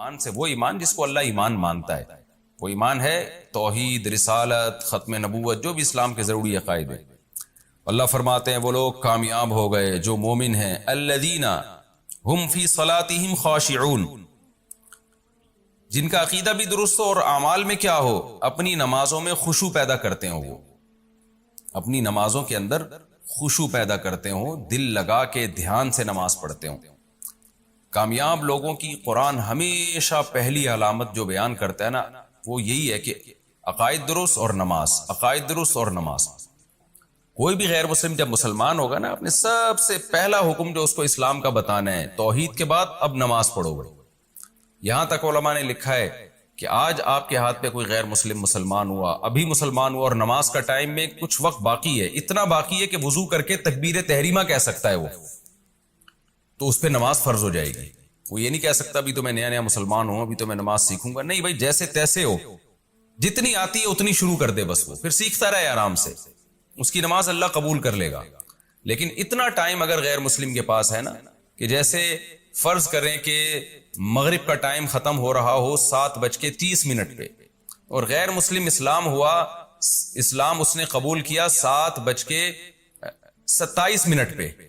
ایمان سے وہ ایمان جس کو اللہ ایمان مانتا ہے، وہ ایمان ہے توحید، رسالت، ختم نبوت، جو بھی اسلام کے ضروری عقائد ہیں۔ اللہ فرماتے ہیں وہ لوگ کامیاب ہو گئے جو مومن ہیں، الذین ہم فی صلاتہم خاشعون، جن کا عقیدہ بھی درست ہو اور اعمال میں کیا ہو، اپنی نمازوں میں خشوع پیدا کرتے ہوں، وہ اپنی نمازوں کے اندر خشوع پیدا کرتے ہوں، دل لگا کے دھیان سے نماز پڑھتے ہوں۔ کامیاب لوگوں کی قرآن ہمیشہ پہلی علامت جو بیان کرتا ہے نا، وہ یہی ہے کہ عقائد درست اور نماز، عقائد درست اور نماز۔ کوئی بھی غیر مسلم جب مسلمان ہوگا نا، اپنے سب سے پہلا حکم جو اس کو اسلام کا بتانا ہے، توحید کے بعد اب نماز پڑھو گے۔ یہاں تک علماء نے لکھا ہے کہ آج آپ کے ہاتھ پہ کوئی غیر مسلم مسلمان ہوا، ابھی مسلمان ہوا اور نماز کا ٹائم میں کچھ وقت باقی ہے، اتنا باقی ہے کہ وضو کر کے تکبیر تحریمہ کہہ سکتا ہے وہ، تو اس پہ نماز فرض ہو جائے گی۔ وہ یہ نہیں کہہ سکتا ابھی تو میں نیا نیا مسلمان ہوں، ابھی تو میں نماز سیکھوں گا، نہیں بھائی، جیسے تیسے ہو، جتنی آتی ہے اتنی شروع کر دے بس، وہ پھر سیکھتا رہے آرام سے، اس کی نماز اللہ قبول کر لے گا۔ لیکن اتنا ٹائم اگر غیر مسلم کے پاس ہے نا، کہ جیسے فرض کریں کہ مغرب کا ٹائم ختم ہو رہا ہو 7:30 پہ، اور غیر مسلم اسلام ہوا، اسلام اس نے قبول کیا 7:27 پہ،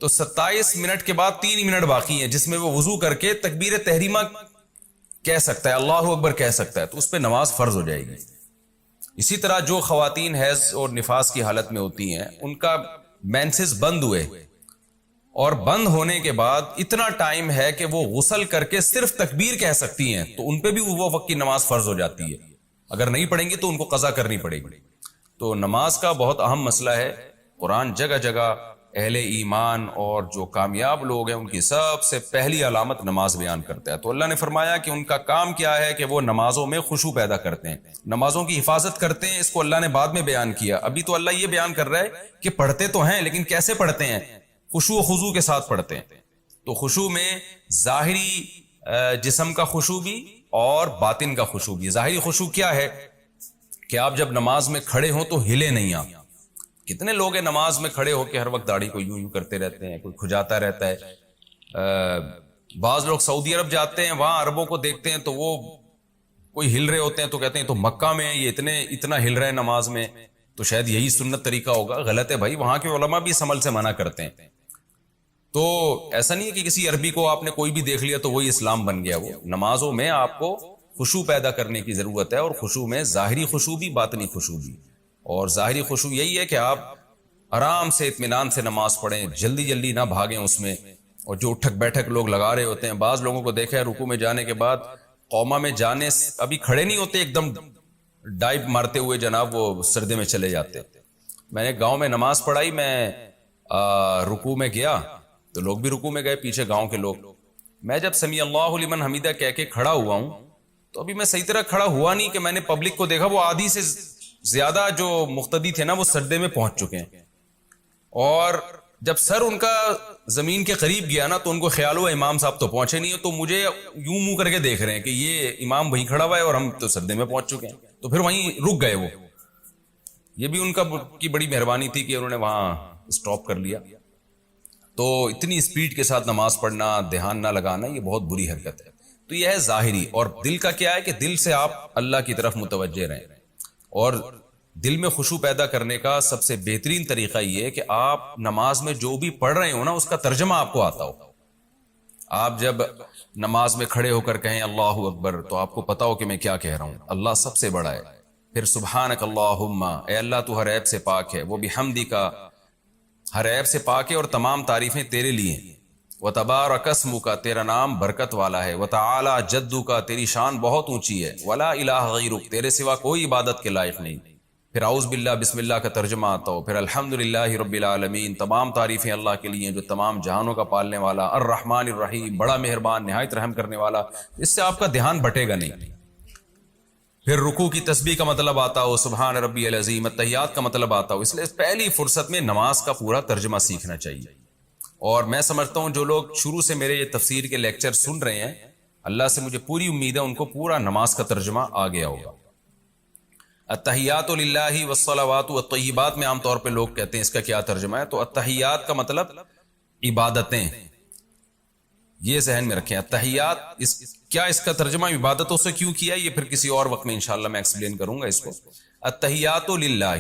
تو 27 منٹ کے بعد 3 منٹ باقی ہیں جس میں وہ وضو کر کے تکبیر تحریمہ کہہ سکتا ہے، اللہ اکبر کہہ سکتا ہے، تو اس پہ نماز فرض ہو جائے گی۔ اسی طرح جو خواتین حیض اور نفاس کی حالت میں ہوتی ہیں، ان کا مینسز بند ہوئے اور بند ہونے کے بعد اتنا ٹائم ہے کہ وہ غسل کر کے صرف تکبیر کہہ سکتی ہیں، تو ان پہ بھی وہ وقت کی نماز فرض ہو جاتی ہے۔ اگر نہیں پڑھیں گی تو ان کو قضا کرنی پڑے گی۔ تو نماز کا بہت اہم مسئلہ ہے۔ قرآن جگہ جگہ اہل ایمان اور جو کامیاب لوگ ہیں ان کی سب سے پہلی علامت نماز بیان کرتا ہے۔ تو اللہ نے فرمایا کہ ان کا کام کیا ہے کہ وہ نمازوں میں خشوع پیدا کرتے ہیں، نمازوں کی حفاظت کرتے ہیں۔ اس کو اللہ نے بعد میں بیان کیا، ابھی تو اللہ یہ بیان کر رہا ہے کہ پڑھتے تو ہیں لیکن کیسے پڑھتے ہیں، خشوع و خضوع کے ساتھ پڑھتے ہیں۔ تو خشوع میں ظاہری جسم کا خشوع بھی اور باطن کا خشوع بھی۔ ظاہری خشوع کیا ہے کہ آپ جب نماز میں کھڑے ہوں تو ہلے نہیں آپ۔ کتنے لوگ ہیں نماز میں کھڑے ہو کے ہر وقت داڑھی کو یوں کرتے رہتے ہیں، کوئی کھجاتا رہتا ہے۔ بعض لوگ سعودی عرب جاتے ہیں، وہاں عربوں کو دیکھتے ہیں تو وہ کوئی ہل رہے ہوتے ہیں تو کہتے ہیں تو مکہ میں یہ اتنا ہل رہے ہیں نماز میں، تو شاید یہی سنت طریقہ ہوگا۔ غلط ہے بھائی، وہاں کے علماء بھی اس عمل سے منع کرتے ہیں۔ تو ایسا نہیں ہے کہ کسی عربی کو آپ نے کوئی بھی دیکھ لیا تو وہی اسلام بن گیا۔ وہ نمازوں میں آپ کو خشوع پیدا کرنے کی ضرورت ہے، اور خشوع میں ظاہری خشوع بھی باطنی خشوع بھی۔ اور ظاہری خشوع یہی ہے کہ آپ آرام سے اطمینان سے نماز پڑھیں، جلدی جلدی نہ بھاگیں اس میں۔ اور جو اٹھک بیٹھک لوگ لگا رہے ہوتے ہیں، بعض لوگوں کو دیکھا ہے رکوع میں جانے کے بعد قوما میں جانے ابھی کھڑے نہیں ہوتے، ایک دم ڈائیو مارتے ہوئے جناب وہ سردے میں چلے جاتے۔ میں نے گاؤں میں نماز پڑھائی، میں رکوع میں گیا تو لوگ بھی رکوع میں گئے، پیچھے گاؤں کے لوگ۔ میں جب سمیع اللہ لمن حمیدہ کہہ کے کھڑا ہوا ہوں تو ابھی میں صحیح طرح کھڑا ہوا نہیں کہ میں نے پبلک کو دیکھا، وہ آدھی سے زیادہ جو مقتدی تھے نا وہ سجدے میں پہنچ چکے ہیں، اور جب سر ان کا زمین کے قریب گیا نا تو ان کو خیال ہوا امام صاحب تو پہنچے نہیں ہیں، تو مجھے یوں منہ کر کے دیکھ رہے ہیں کہ یہ امام وہیں کھڑا ہوا ہے اور ہم تو سجدے میں پہنچ چکے ہیں، تو پھر وہیں رک گئے وہ۔ یہ بھی ان کی بڑی مہربانی تھی کہ انہوں نے وہاں اسٹاپ کر لیا۔ تو اتنی اسپیڈ کے ساتھ نماز پڑھنا، دھیان نہ لگانا، یہ بہت بری حرکت ہے۔ تو یہ ہے ظاہری۔ اور دل کا کیا ہے کہ دل سے آپ اللہ کی طرف متوجہ رہیں، اور دل میں خشوع پیدا کرنے کا سب سے بہترین طریقہ یہ ہے کہ آپ نماز میں جو بھی پڑھ رہے ہو نا اس کا ترجمہ آپ کو آتا ہو۔ آپ جب نماز میں کھڑے ہو کر کہیں اللہ اکبر تو آپ کو پتا ہو کہ میں کیا کہہ رہا ہوں، اللہ سب سے بڑا ہے۔ پھر سبحانک اللہم، اے اللہ تو ہر عیب سے پاک ہے، وہ بحمدک، ہر عیب سے پاک ہے اور تمام تعریفیں تیرے لیے ہیں۔ وتبارک اسمک، تیرا نام برکت والا ہے۔ وتعالی جدک، تیری شان بہت اونچی ہے۔ ولا الہ غیرک، تیرے سوا کوئی عبادت کے لائق نہیں۔ پھر اعوذ باللہ بسم اللہ کا ترجمہ آتا ہو۔ پھر الحمدللہ رب العالمین، تمام تعریفیں اللہ کے لیے جو تمام جہانوں کا پالنے والا، الرحمن الرحیم، بڑا مہربان نہایت رحم کرنے والا۔ اس سے آپ کا دھیان بٹے گا نہیں۔ پھر رکوع کی تسبیح کا مطلب آتا ہو، سبحان ربی العظیم، التحیات کا مطلب آتا ہو۔ اس لیے پہلی فرصت میں نماز کا پورا ترجمہ سیکھنا چاہیے۔ اور میں سمجھتا ہوں جو لوگ شروع سے میرے یہ تفسیر کے لیکچر سن رہے ہیں، اللہ سے مجھے پوری امید ہے ان کو پورا نماز کا ترجمہ آ گیا ہوگا۔ التحیات للہ والصلوات والطیبات میں عام طور پہ لوگ کہتے ہیں اس کا کیا ترجمہ ہے، تو التحیات کا مطلب عبادتیں، یہ ذہن میں رکھیں۔ التحیات اس کیا اس کا ترجمہ عبادتوں سے کیوں کیا؟ یہ پھر کسی اور وقت میں انشاءاللہ میں ایکسپلین کروں گا اس کو. التحیات للہ،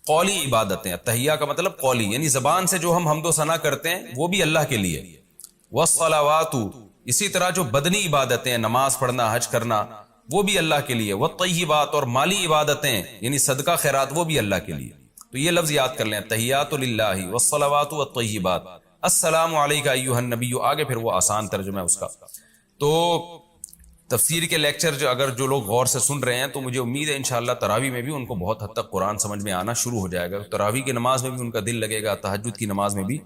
قولی عبادتیں. التحیہ کا مطلب قولی، یعنی زبان سے جو ہم حمد و ثنا کرتے ہیں وہ بھی اللہ کے لیے. والصلوات، اسی طرح جو بدنی عبادتیں، نماز پڑھنا، حج کرنا، وہ بھی اللہ کے لیے. والطیبات، اور مالی عبادتیں یعنی صدقہ خیرات، وہ بھی اللہ کے لیے. تو یہ لفظ یاد کر لیں، تحیات للہ والصلوات والطیبات. السلام علیک ایھا النبی، آگے پھر وہ آسان ترجمہ ہے اس کا. تو تفسیر کے لیکچر جو لوگ غور سے سن رہے ہیں تو مجھے امید ہے انشاءاللہ تراویح میں بھی ان کو بہت حد تک قرآن سمجھ میں آنا شروع ہو جائے گا. تراویح کی نماز میں بھی ان کا دل لگے گا، تہجد کی نماز میں بھی.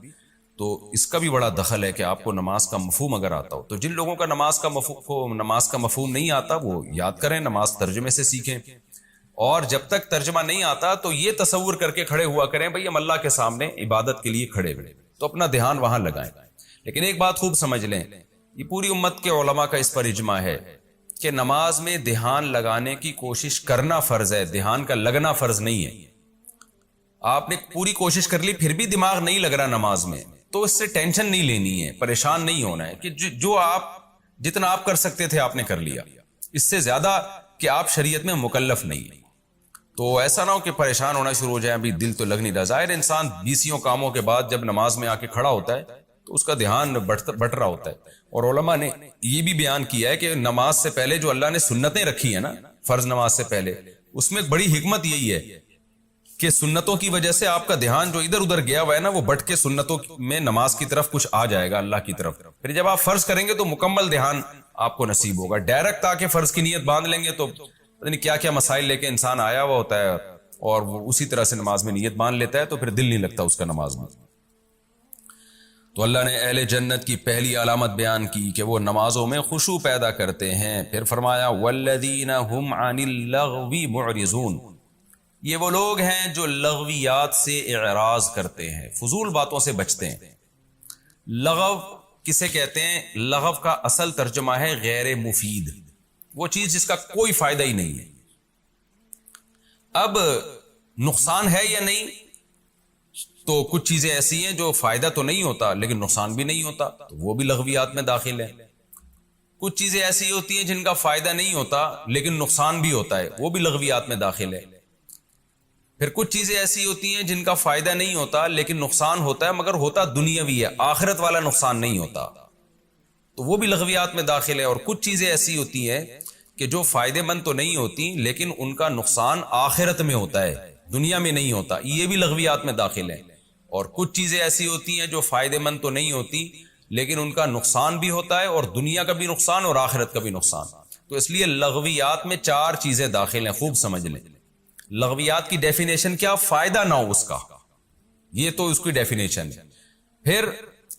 تو اس کا بھی بڑا دخل ہے کہ آپ کو نماز کا مفہوم اگر آتا ہو. تو جن لوگوں کا نماز کا مفہوم نہیں آتا وہ یاد کریں، نماز ترجمے سے سیکھیں. اور جب تک ترجمہ نہیں آتا تو یہ تصور کر کے کھڑے ہوا کریں بھئی ہم اللہ کے سامنے عبادت کے لیے کھڑے ہوئے، تو اپنا دھیان وہاں لگائیں. لیکن ایک بات خوب سمجھ لیں، یہ پوری امت کے علماء کا اس پر اجماع ہے کہ نماز میں دھیان لگانے کی کوشش کرنا فرض ہے، دھیان کا لگنا فرض نہیں ہے. آپ نے پوری کوشش کر لی پھر بھی دماغ نہیں لگ رہا نماز میں، تو اس سے ٹینشن نہیں لینی ہے، پریشان نہیں ہونا ہے کہ جو آپ جتنا آپ کر سکتے تھے آپ نے کر لیا، اس سے زیادہ کہ آپ شریعت میں مکلف نہیں ہیں. تو ایسا نہ ہو کہ پریشان ہونا شروع ہو جائے، ابھی دل تو لگ نہیں رہا. ظاہر انسان 20 کاموں کے بعد جب نماز میں آ کے کھڑا ہوتا ہے تو اس کا دھیان بٹ رہا ہوتا ہے. اور علماء نے یہ بھی بیان کیا ہے کہ نماز سے پہلے جو اللہ نے سنتیں رکھی ہیں نا، فرض نماز سے پہلے، اس میں ایک بڑی حکمت یہی ہے کہ سنتوں کی وجہ سے آپ کا دھیان جو ادھر ادھر گیا ہوا ہے نا، وہ بٹ کے سنتوں میں نماز کی طرف کچھ آ جائے گا، اللہ کی طرف. پھر جب آپ فرض کریں گے تو مکمل دھیان آپ کو نصیب ہوگا. ڈائریکٹ آ کے فرض کی نیت باندھ لیں گے تو پتہ نہیں کیا کیا مسائل لے کے انسان آیا ہوا ہوتا ہے اور وہ اسی طرح سے نماز میں نیت باندھ لیتا ہے، تو پھر دل نہیں لگتا اس کا نماز میں. تو اللہ نے اہل جنت کی پہلی علامت بیان کی کہ وہ نمازوں میں خشوع پیدا کرتے ہیں. پھر فرمایا والذین هم عن اللغو معرضون، یہ وہ لوگ ہیں جو لغویات سے اعراض کرتے ہیں، فضول باتوں سے بچتے ہیں. لغو کسے کہتے ہیں؟ لغو کا اصل ترجمہ ہے غیر مفید، وہ چیز جس کا کوئی فائدہ ہی نہیں ہے. اب نقصان ہے یا نہیں؟ تو کچھ چیزیں ایسی ہیں جو فائدہ تو نہیں ہوتا لیکن نقصان بھی نہیں ہوتا، تو وہ بھی لغویات میں داخل ہے. کچھ چیزیں ایسی ہوتی ہیں جن کا فائدہ نہیں ہوتا لیکن نقصان بھی ہوتا ہے، وہ بھی لغویات میں داخل ہے. پھر کچھ چیزیں ایسی ہوتی ہیں جن کا فائدہ نہیں ہوتا لیکن نقصان ہوتا ہے، مگر ہوتا دنیاوی ہے، آخرت والا نقصان نہیں ہوتا، تو وہ بھی لغویات میں داخل ہے. اور کچھ چیزیں ایسی ہوتی ہیں کہ جو فائدے مند تو نہیں ہوتی لیکن ان کا نقصان آخرت میں ہوتا ہے، دنیا میں نہیں ہوتا، یہ بھی لغویات میں داخل ہے. اور کچھ چیزیں ایسی ہوتی ہیں جو فائدے مند تو نہیں ہوتی لیکن ان کا نقصان بھی ہوتا ہے، اور دنیا کا بھی نقصان اور آخرت کا بھی نقصان. تو اس لیے لغویات میں 4 چیزیں داخل ہیں، خوب سمجھ لیں. لغویات کی ڈیفینیشن کیا؟ فائدہ نہ ہو اس کا، یہ تو اس کی ڈیفینیشن ہے. پھر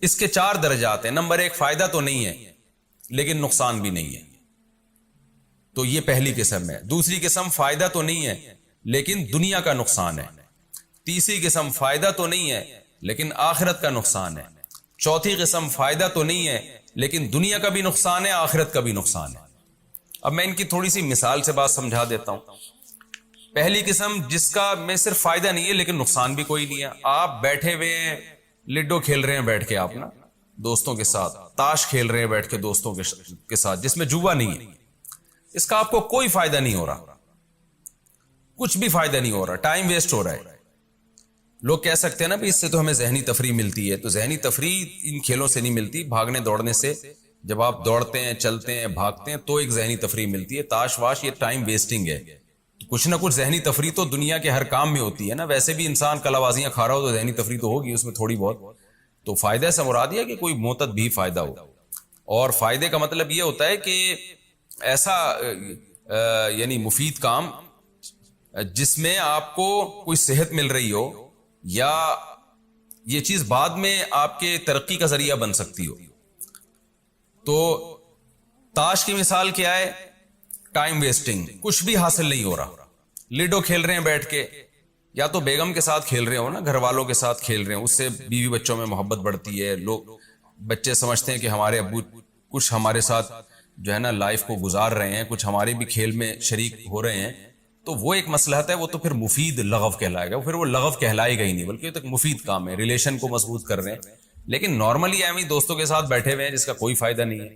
اس کے 4 درجات ہیں. نمبر 1، فائدہ تو نہیں ہے لیکن نقصان بھی نہیں ہے، تو یہ پہلی قسم ہے. دوسری قسم، فائدہ تو نہیں ہے لیکن دنیا کا نقصان ہے. تیسری قسم، فائدہ تو نہیں ہے لیکن آخرت کا نقصان ہے. چوتھی قسم، فائدہ تو نہیں ہے لیکن دنیا کا بھی نقصان ہے، آخرت کا بھی نقصان ہے. اب میں ان کی تھوڑی سی مثال سے بات سمجھا دیتا ہوں. پہلی قسم جس کا میں صرف فائدہ نہیں ہے لیکن نقصان بھی کوئی نہیں ہے. آپ بیٹھے ہوئے ہیں، لڈو کھیل رہے ہیں بیٹھ کے، آپ نا دوستوں کے ساتھ تاش کھیل رہے ہیں بیٹھ کے دوستوں کے ساتھ، جس میں جوا نہیں ہے. اس کا آپ کو کوئی فائدہ نہیں ہو رہا، کچھ بھی فائدہ نہیں ہو رہا، ٹائم ویسٹ ہو رہا ہے. لوگ کہہ سکتے ہیں نا بھی اس سے تو ہمیں ذہنی تفریح ملتی ہے، تو ذہنی تفریح ان کھیلوں سے نہیں ملتی، بھاگنے دوڑنے سے. جب آپ دوڑتے ہیں، چلتے ہیں، بھاگتے ہیں تو ایک ذہنی تفریح ملتی ہے. تاش واش یہ ٹائم ویسٹنگ ہے. کچھ نہ کچھ ذہنی تفریح تو دنیا کے ہر کام میں ہوتی ہے نا. ویسے بھی انسان کلابازیاں کھا رہا ہو تو ذہنی تفریح تو ہوگی اس میں تھوڑی بہت. تو فائدہ سے مراد یہ کہ کوئی معتد بھی فائدہ ہو. اور فائدے کا مطلب یہ ہوتا ہے کہ ایسا یعنی مفید کام جس میں آپ کو کوئی صحت مل رہی ہو، یا یہ چیز بعد میں آپ کے ترقی کا ذریعہ بن سکتی ہو. تو تاش کی مثال کیا ہے؟ ٹائم ویسٹنگ، کچھ بھی حاصل نہیں ہو رہا. لیڈو کھیل رہے ہیں بیٹھ کے، یا تو بیگم کے ساتھ کھیل رہے ہو نا، گھر والوں کے ساتھ کھیل رہے ہیں، اس سے بیوی بچوں میں محبت بڑھتی ہے. لوگ بچے سمجھتے ہیں کہ ہمارے ابو کچھ ہمارے ساتھ جو ہے نا لائف کو گزار رہے ہیں، کچھ ہمارے بھی کھیل میں شریک ہو رہے ہیں. تو وہ ایک مصلحت ہے، وہ تو پھر مفید لغو کہلائے گا. پھر وہ لغو کہلائے گا ہی نہیں، بلکہ یہ تو ایک مفید کام ہے، ریلیشن کو مضبوط کر رہے ہیں. لیکن نارملی ایویں دوستوں کے ساتھ بیٹھے ہوئے ہیں جس کا کوئی فائدہ نہیں ہے،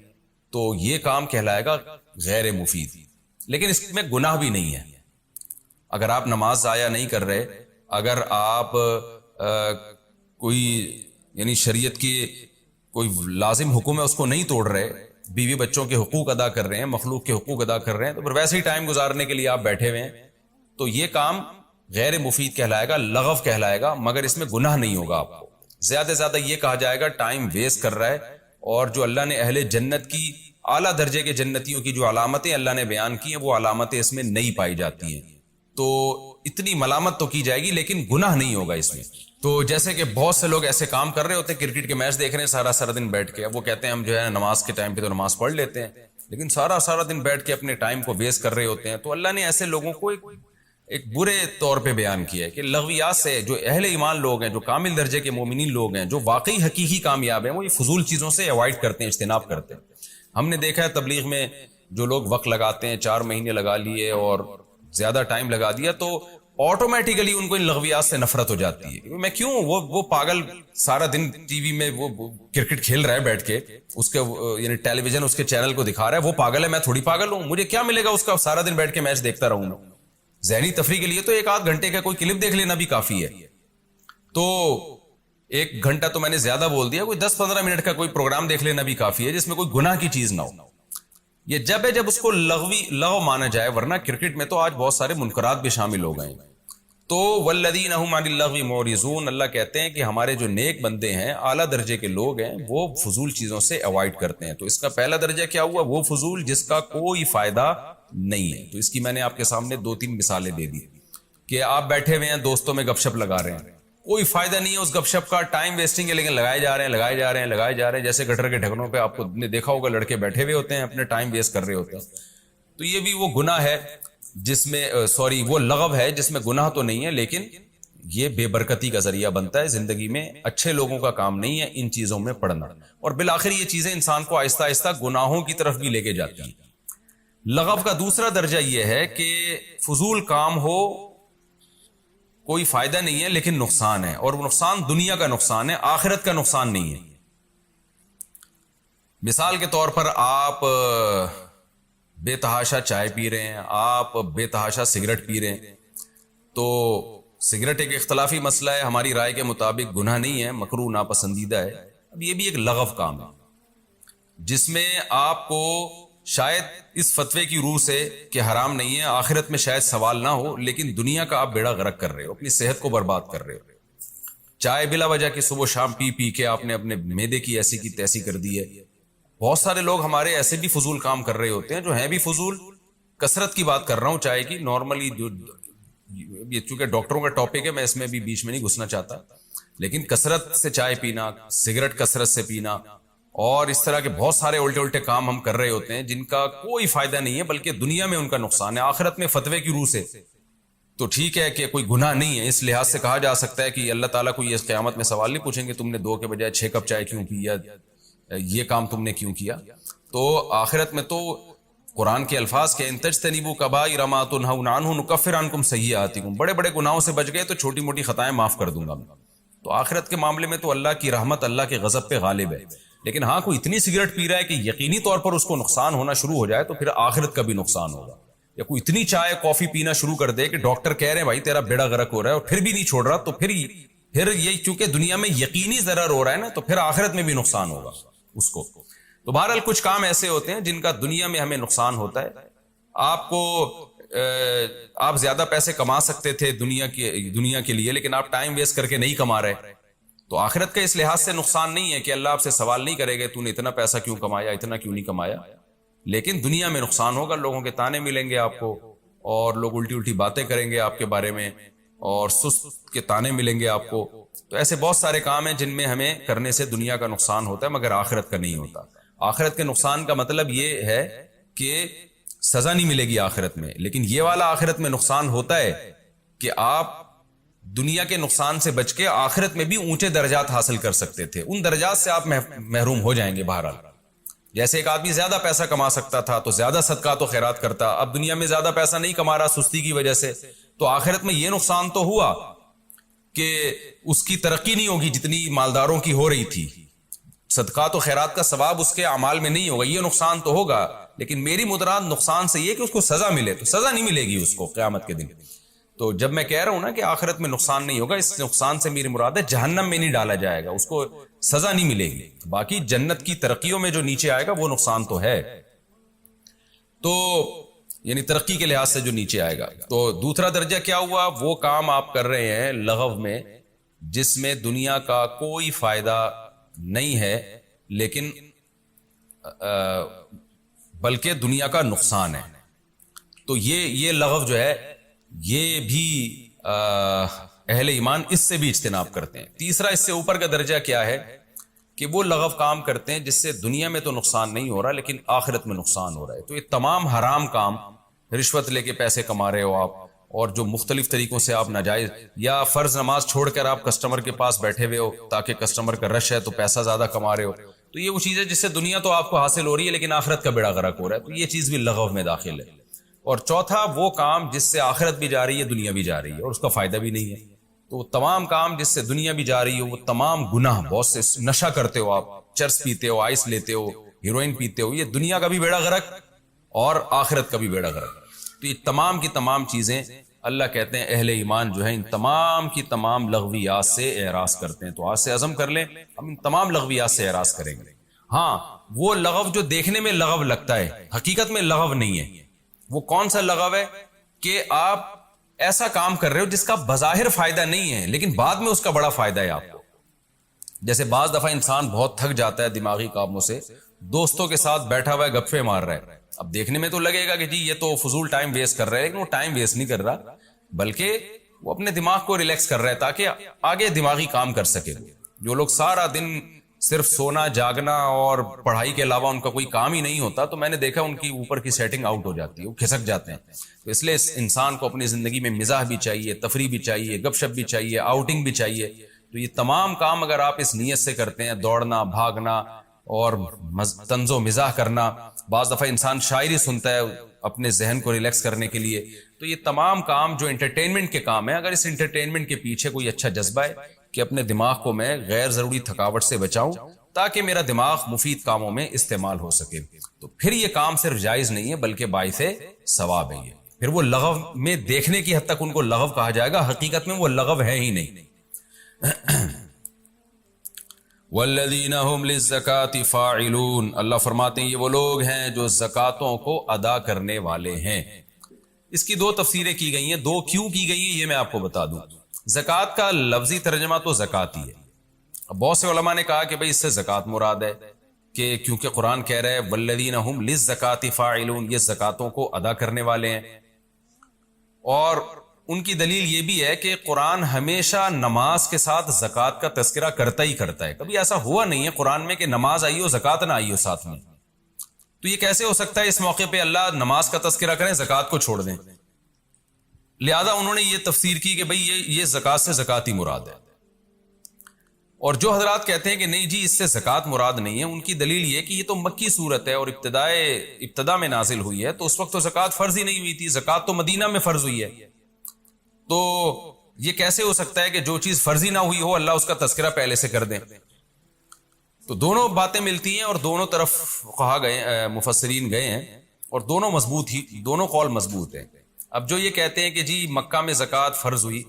تو یہ کام کہلائے گا غیر مفید. لیکن اس میں گناہ بھی نہیں ہے. اگر آپ نماز ضائع نہیں کر رہے، اگر آپ کوئی یعنی شریعت کی کوئی لازم حکم ہے اس کو نہیں توڑ رہے، بیوی بچوں کے حقوق ادا کر رہے ہیں، مخلوق کے حقوق ادا کر رہے ہیں، تو پھر ویسے ہی ٹائم گزارنے کے لیے آپ بیٹھے ہوئے ہیں، تو یہ کام غیر مفید کہلائے گا، لغو کہلائے گا، مگر اس میں گناہ نہیں ہوگا. آپ کو زیادہ سے زیادہ یہ کہا جائے گا ٹائم ویسٹ کر رہا ہے. اور جو اللہ نے اہل جنت کی اعلیٰ درجے کے جنتیوں کی جو علامتیں اللہ نے بیان کی ہیں وہ علامتیں اس میں نہیں پائی جاتی ہیں، تو اتنی ملامت تو کی جائے گی لیکن گناہ نہیں ہوگا اس میں. تو جیسے کہ بہت سے لوگ ایسے کام کر رہے ہوتے ہیں، کرکٹ کے میچ دیکھ رہے ہیں سارا دن بیٹھ کے، وہ کہتے ہیں ہم جو ہے نماز کے ٹائم پہ تو نماز پڑھ لیتے ہیں، لیکن سارا دن بیٹھ کے اپنے ٹائم کو ویسٹ کر رہے ہوتے ہیں. تو اللہ نے ایسے لوگوں کو ایک برے طور پہ بیان کیا ہے کہ لغویات سے جو اہل ایمان لوگ ہیں، جو کامل درجے کے مومنین لوگ ہیں، جو واقعی حقیقی کامیاب ہیں، وہ یہ فضول چیزوں سے اوائڈ کرتے ہیں، اجتناب کرتے ہیں. ہم نے دیکھا ہے تبلیغ میں جو لوگ وقت لگاتے ہیں، 4 مہینے لگا لیے اور زیادہ ٹائم لگا دیا، تو آٹومیٹیکلی ان کو ان لغویات سے نفرت ہو جاتی ہے. میں کیوں وہ پاگل سارا دن ٹی وی میں وہ کرکٹ کھیل رہا ہے بیٹھ کے، اس کے یعنی ٹیلی ویژن اس کے چینل کو دکھا رہا ہے، وہ پاگل ہے، میں تھوڑی پاگل ہوں، مجھے کیا ملے گا اس کا سارا دن بیٹھ کے میچ دیکھتا رہوں میں. ذہنی تفریح کے لیے تو 1-8 گھنٹے کا کوئی کلپ دیکھ لینا بھی کافی ہے. تو 1 گھنٹہ تو میں نے زیادہ بول دیا، کوئی 10-15 منٹ کا کوئی پروگرام دیکھ لینا بھی کافی ہے جس میں کوئی گناہ کی چیز نہ ہو. یہ جب اس کو لغو مانا جائے، ورنہ کرکٹ میں تو آج بہت سارے منکرات بھی شامل ہو گئے ہیں. تو والذین هم عن اللغو معرضون، اللہ کہتے ہیں کہ ہمارے جو نیک بندے ہیں، اعلیٰ درجے کے لوگ ہیں، وہ فضول چیزوں سے اوائڈ کرتے ہیں. تو اس کا پہلا درجہ کیا ہوا؟ وہ فضول جس کا کوئی فائدہ نہیں ہے. تو اس کی میں نے آپ کے سامنے 2-3 مثالیں دے دی کہ آپ بیٹھے ہوئے ہیں، دوستوں میں گپ شپ لگا رہے ہیں، کوئی فائدہ نہیں ہے اس گپ شپ کا، ٹائم ویسٹنگ ہے، لیکن لگائے جا رہے ہیں. جیسے گٹر کے ڈھکنوں پہ آپ کو نے دیکھا ہوگا لڑکے بیٹھے ہوئے ہوتے ہیں، اپنے ٹائم ویسٹ کر رہے ہوتے ہیں. تو یہ بھی وہ گناہ ہے جس میں وہ لغو ہے جس میں گناہ تو نہیں ہے، لیکن یہ بے برکتی کا ذریعہ بنتا ہے. زندگی میں اچھے لوگوں کا کام نہیں ہے ان چیزوں میں پڑنا، اور بالآخر یہ چیزیں انسان کو آہستہ آہستہ گناہوں کی طرف بھی لے کے جاتی ہیں. لغو کا دوسرا درجہ یہ ہے کہ فضول کام ہو، کوئی فائدہ نہیں ہے لیکن نقصان ہے، اور وہ نقصان دنیا کا نقصان ہے، آخرت کا نقصان نہیں ہے. مثال کے طور پر آپ بے تحاشا چائے پی رہے ہیں، آپ بے تحاشا سگریٹ پی رہے ہیں. تو سگریٹ ایک اختلافی مسئلہ ہے، ہماری رائے کے مطابق گناہ نہیں ہے، مکروہ ناپسندیدہ ہے. اب یہ بھی ایک لغو کام ہے جس میں آپ کو شاید اس فتوے کی روح سے کہ حرام نہیں ہے، آخرت میں شاید سوال نہ ہو، لیکن دنیا کا آپ بیڑا غرق کر رہے ہو، اپنی صحت کو برباد کر رہے ہو. چائے بلا وجہ کی صبح شام پی کے آپ نے اپنے معدے کی ایسی کی تیسی کر دی ہے. بہت سارے لوگ ہمارے ایسے بھی فضول کام کر رہے ہوتے ہیں جو ہیں بھی فضول. کثرت کی بات کر رہا ہوں چائے کی، نارملی یہ چونکہ ڈاکٹروں کا ٹاپک ہے میں اس میں بھی بیچ میں نہیں گھسنا چاہتا، لیکن کثرت سے چائے پینا، سگریٹ کثرت سے پینا، اور اس طرح کے بہت سارے الٹے کام ہم کر رہے ہوتے ہیں جن کا کوئی فائدہ نہیں ہے بلکہ دنیا میں ان کا نقصان ہے، آخرت میں فتوے کی روح سے تو ٹھیک ہے کہ کوئی گناہ نہیں ہے. اس لحاظ سے کہا جا سکتا ہے کہ اللہ تعالیٰ کو یہ قیامت میں سوال نہیں پوچھیں گے تم نے 2 کے بجائے 6 کپ چائے کیوں پی، یا یہ کام تم نے کیوں کیا. تو آخرت میں تو قرآن کے الفاظ کے ان تجتنبوا کبائر ما تنہون عنہ نکفر عنکم سیئاتکم، بڑے بڑے گناہوں سے بچ گئے تو چھوٹی موٹی خطائیں معاف کر دوں گا. تو آخرت کے معاملے میں تو اللہ کی رحمت اللہ کے غضب پہ غالب ہے. لیکن ہاں کوئی اتنی سگریٹ پی رہا ہے کہ یقینی طور پر اس کو نقصان ہونا شروع ہو جائے تو پھر آخرت کا بھی نقصان ہوگا. یا کوئی اتنی چائے کافی پینا شروع کر دے کہ ڈاکٹر کہہ رہے ہیں بھائی تیرا بیڑا غرق ہو رہا ہے اور پھر بھی نہیں چھوڑ رہا، تو پھر یہ چونکہ دنیا میں یقینی ضرر ہو رہا ہے نا، تو پھر آخرت میں بھی نقصان ہوگا اس کو. تو بہرحال کچھ کام ایسے ہوتے ہیں جن کا دنیا میں ہمیں نقصان ہوتا ہے. آپ زیادہ پیسے کما سکتے تھے دنیا کے لیے، لیکن آپ ٹائم ویسٹ کر کے نہیں کما رہے، تو آخرت کا اس لحاظ سے نقصان نہیں ہے کہ اللہ آپ سے سوال نہیں کرے گا تو نے اتنا پیسہ کیوں کمایا، اتنا کیوں نہیں کمایا. لیکن دنیا میں نقصان ہوگا، لوگوں کے تانے ملیں گے آپ کو، اور لوگ الٹی باتیں کریں گے آپ کے بارے میں، اور سست کے تانے ملیں گے آپ کو. تو ایسے بہت سارے کام ہیں جن میں ہمیں کرنے سے دنیا کا نقصان ہوتا ہے مگر آخرت کا نہیں ہوتا. آخرت کے نقصان کا مطلب یہ ہے کہ سزا نہیں ملے گی آخرت میں، لیکن یہ والا آخرت میں نقصان ہوتا ہے کہ آپ دنیا کے نقصان سے بچ کے آخرت میں بھی اونچے درجات حاصل کر سکتے تھے. ان درجات سے آپ محروم ہو جائیں گے. بہرحال جیسے ایک آدمی زیادہ پیسہ کما سکتا تھا تو زیادہ صدقات و خیرات کرتا، اب دنیا میں زیادہ پیسہ نہیں کما رہا سستی کی وجہ سے، تو آخرت میں یہ نقصان تو ہوا کہ اس کی ترقی نہیں ہوگی جتنی مالداروں کی ہو رہی تھی. صدقات و خیرات کا ثواب اس کے اعمال میں نہیں ہوگا, یہ نقصان تو ہوگا, لیکن میری مراد نقصان سے یہ کہ اس کو سزا ملے, تو سزا نہیں ملے گی اس کو قیامت کے دن. تو جب میں کہہ رہا ہوں نا کہ آخرت میں نقصان نہیں ہوگا, اس نقصان سے میری مراد ہے جہنم میں نہیں ڈالا جائے گا, اس کو سزا نہیں ملے گی. باقی جنت کی ترقیوں میں جو نیچے آئے گا وہ نقصان تو ہے, تو یعنی ترقی کے لحاظ سے جو نیچے آئے گا. تو دوسرا درجہ کیا ہوا؟ وہ کام آپ کر رہے ہیں لغو میں جس میں دنیا کا کوئی فائدہ نہیں ہے, لیکن بلکہ دنیا کا نقصان ہے. تو یہ لغو جو ہے یہ بھی اہل ایمان اس سے بھی اجتناب کرتے ہیں. تیسرا اس سے اوپر کا درجہ کیا ہے کہ وہ لغو کام کرتے ہیں جس سے دنیا میں تو نقصان نہیں ہو رہا لیکن آخرت میں نقصان ہو رہا ہے. تو یہ تمام حرام کام, رشوت لے کے پیسے کما رہے ہو آپ, اور جو مختلف طریقوں سے آپ ناجائز, یا فرض نماز چھوڑ کر آپ کسٹمر کے پاس بیٹھے ہوئے ہو تاکہ کسٹمر کا رش ہے تو پیسہ زیادہ کما رہے ہو, تو یہ وہ چیز ہے جس سے دنیا تو آپ کو حاصل ہو رہی ہے لیکن آخرت کا بیڑا غرق ہو رہا ہے, تو یہ چیز بھی لغو میں داخل ہے. اور چوتھا وہ کام جس سے آخرت بھی جا رہی ہے دنیا بھی جا رہی ہے اور اس کا فائدہ بھی نہیں ہے. تو وہ تمام کام جس سے دنیا بھی جا رہی ہو, وہ تمام گناہ, بہت سے نشہ کرتے ہو آپ, چرس پیتے ہو, آئس لیتے ہو, ہیروئن پیتے ہو, یہ دنیا کا بھی بیڑا غرق اور آخرت کا بھی بیڑا غرق. تو یہ تمام کی تمام چیزیں اللہ کہتے ہیں اہل ایمان جو ہیں ان تمام کی تمام لغویات سے اعراض کرتے ہیں. تو آج سے عزم کر لیں ہم ان تمام لغویات سے اعراض کریں گے. ہاں, وہ لغو جو دیکھنے میں لغو لگتا ہے حقیقت میں لغو نہیں ہے. وہ کون سا لغو ہے کہ آپ ایسا کام کر رہے ہو جس کا بظاہر فائدہ نہیں ہے لیکن بعد میں اس کا بڑا فائدہ ہے آپ کو. جیسے بعض دفعہ انسان بہت تھک جاتا ہے دماغی کاموں سے, دوستوں کے ساتھ بیٹھا ہوا ہے گپے مار رہا ہے. اب دیکھنے میں تو لگے گا کہ جی یہ تو فضول ٹائم ویسٹ کر رہا ہے, لیکن وہ ٹائم ویسٹ نہیں کر رہا بلکہ وہ اپنے دماغ کو ریلیکس کر رہا ہے تاکہ آگے دماغی کام کر سکے. جو لوگ سارا دن صرف سونا جاگنا اور پڑھائی کے علاوہ ان کا کوئی کام ہی نہیں ہوتا, تو میں نے دیکھا ان کی اوپر کی سیٹنگ آؤٹ ہو جاتی ہے, وہ کھسک جاتے ہیں. تو اس لیے انسان کو اپنی زندگی میں مزاح بھی چاہیے, تفریح بھی چاہیے, گپ شپ بھی چاہیے, آؤٹنگ بھی چاہیے. تو یہ تمام کام اگر آپ اس نیت سے کرتے ہیں, دوڑنا, بھاگنا اور طنز و مزاح کرنا, بعض دفعہ انسان شاعری سنتا ہے اپنے ذہن کو ریلیکس کرنے کے لیے, تو یہ تمام کام جو انٹرٹینمنٹ کے کام ہیں, اگر اس انٹرٹینمنٹ کے پیچھے کوئی اچھا جذبہ ہے کہ اپنے دماغ کو میں غیر ضروری تھکاوٹ سے بچاؤں تاکہ میرا دماغ مفید کاموں میں استعمال ہو سکے, تو پھر یہ کام صرف جائز نہیں ہے بلکہ باعث ثواب ہے. یہ پھر وہ لغو میں دیکھنے کی حد تک ان کو لغو کہا جائے گا, حقیقت میں وہ لغو ہے ہی نہیں. والذین هم للزکاة فاعلون, اللہ فرماتے ہیں یہ وہ لوگ ہیں جو زکاتوں کو ادا کرنے والے ہیں. اس کی دو تفسیریں کی گئی ہیں, دو کیوں کی گئی ہیں یہ میں آپ کو بتا دوں. زکات کا لفظی ترجمہ تو زکات ہی ہے. اب بہت سے علماء نے کہا کہ بھئی اس سے زکات مراد ہے, کہ کیونکہ قرآن کہہ رہا ہے والذین هم للزکاة فاعلون, یہ زکاتوں کو ادا کرنے والے ہیں. اور ان کی دلیل یہ بھی ہے کہ قرآن ہمیشہ نماز کے ساتھ زکات کا تذکرہ کرتا ہی کرتا ہے. کبھی ایسا ہوا نہیں ہے قرآن میں کہ نماز آئی ہو زکات نہ آئی ہو ساتھ میں. تو یہ کیسے ہو سکتا ہے اس موقع پہ اللہ نماز کا تذکرہ کریں زکات کو چھوڑ دیں؟ لہذا انہوں نے یہ تفسیر کی کہ بھئی یہ زکات سے زکات ہی مراد ہے. اور جو حضرات کہتے ہیں کہ نہیں جی اس سے زکات مراد نہیں ہے, ان کی دلیل یہ کہ یہ تو مکی صورت ہے اور ابتدا میں نازل ہوئی ہے, تو اس وقت تو زکات فرض ہی نہیں ہوئی تھی, زکات تو مدینہ میں فرض ہوئی ہے. تو یہ کیسے ہو سکتا ہے کہ جو چیز فرضی نہ ہوئی ہو اللہ اس کا تذکرہ پہلے سے کر دیں؟ تو دونوں باتیں ملتی ہیں اور دونوں طرف کہا گئے, مفسرین گئے ہیں, اور دونوں مضبوط ہی, دونوں قول مضبوط ہیں. اب جو یہ کہتے ہیں کہ جی مکہ میں زکات فرض ہوئی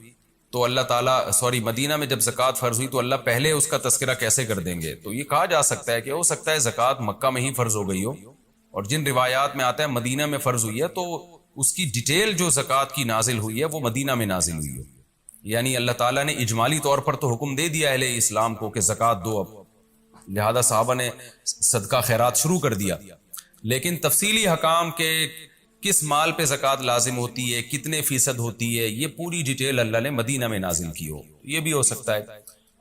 تو اللہ تعالیٰ مدینہ میں جب زکات فرض ہوئی تو اللہ پہلے اس کا تذکرہ کیسے کر دیں گے؟ تو یہ کہا جا سکتا ہے کہ ہو سکتا ہے زکات مکہ میں ہی فرض ہو گئی ہو, اور جن روایات میں آتا ہے مدینہ میں فرض ہوئی ہے تو اس کی ڈیٹیل جو زکات کی نازل ہوئی ہے وہ مدینہ میں نازل ہوئی ہے. یعنی اللہ تعالیٰ نے اجمالی طور پر تو حکم دے دیا اہل اسلام کو کہ زکات دو, اب لہذا صحابہ نے صدقہ خیرات شروع کر دیا, لیکن تفصیلی حکام کے کس مال پہ زکات لازم ہوتی ہے, کتنے فیصد ہوتی ہے, یہ پوری ڈیٹیل اللہ نے مدینہ میں نازل کی ہو, یہ بھی ہو سکتا ہے.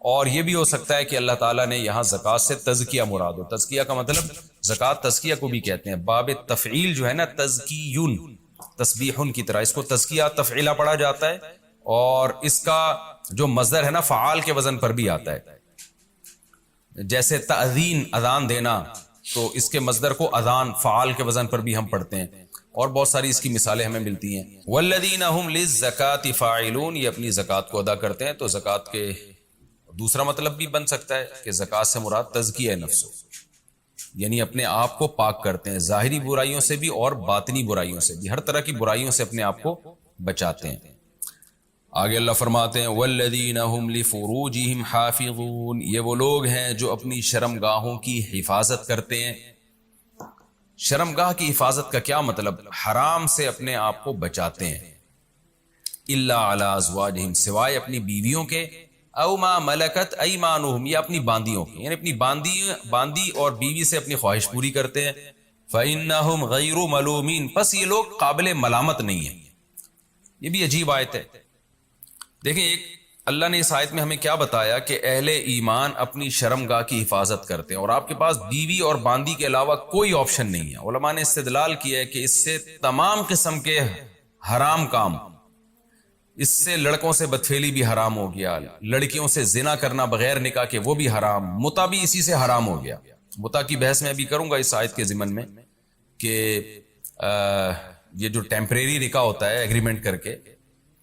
اور یہ بھی ہو سکتا ہے کہ اللہ تعالیٰ نے یہاں زکات سے تزکیہ مراد ہو. تزکیہ کا مطلب زکات تزکیہ کو بھی کہتے ہیں, باب تفعیل جو ہے نا تزکیون, تسبیحن کی طرح اس کو تزکیہ تفعیلہ پڑھا جاتا ہے, اور اس کا جو مصدر ہے نا فعال کے وزن پر بھی آتا ہے. جیسے تأذین اذان دینا, تو اس کے مصدر کو اذان فعال کے وزن پر بھی ہم پڑھتے ہیں، اور بہت ساری اس کی مثالیں ہمیں ملتی ہیں۔ والذین هم للزکاۃ فاعلون، یہ اپنی زکوٰۃ کو ادا کرتے ہیں۔ تو زکوٰۃ کے دوسرا مطلب بھی بن سکتا ہے کہ زکوٰۃ سے مراد تزکیہ نفس ہو، یعنی اپنے آپ کو پاک کرتے ہیں ظاہری برائیوں سے بھی اور باطنی برائیوں سے بھی، ہر طرح کی برائیوں سے اپنے آپ کو بچاتے ہیں۔ آگے اللہ فرماتے ہیں والذین هم لفروجہم حافظون، یہ وہ لوگ ہیں جو اپنی شرمگاہوں کی حفاظت کرتے ہیں۔ شرمگاہ کی حفاظت کا کیا مطلب؟ حرام سے اپنے آپ کو بچاتے ہیں۔ الا علی ازواجہم، سوائے اپنی بیویوں کے، او ما ملکت ایمانہم، یا اپنی باندیوں کے، یعنی اپنی باندی اور بیوی سے اپنی خواہش پوری کرتے ہیں۔ فإنہم غیر ملومین، پس یہ لوگ قابل ملامت نہیں ہیں۔ یہ بھی عجیب آیت ہے۔ دیکھیں، ایک اللہ نے اس آیت میں ہمیں کیا بتایا کہ اہل ایمان اپنی شرمگاہ کی حفاظت کرتے ہیں، اور آپ کے پاس بیوی اور باندی کے علاوہ کوئی آپشن نہیں ہے۔ علماء نے استدلال کیا ہے کہ اس سے تمام قسم کے حرام کام، اس سے لڑکوں سے بدفعلی بھی حرام ہو گیا، لڑکیوں سے زنا کرنا بغیر نکاح کے وہ بھی حرام، متع بھی اسی سے حرام ہو گیا۔ متع کی بحث میں ابھی کروں گا اس آیت کے ضمن میں کہ یہ جو ٹیمپریری نکاح ہوتا ہے ایگریمنٹ کر کے،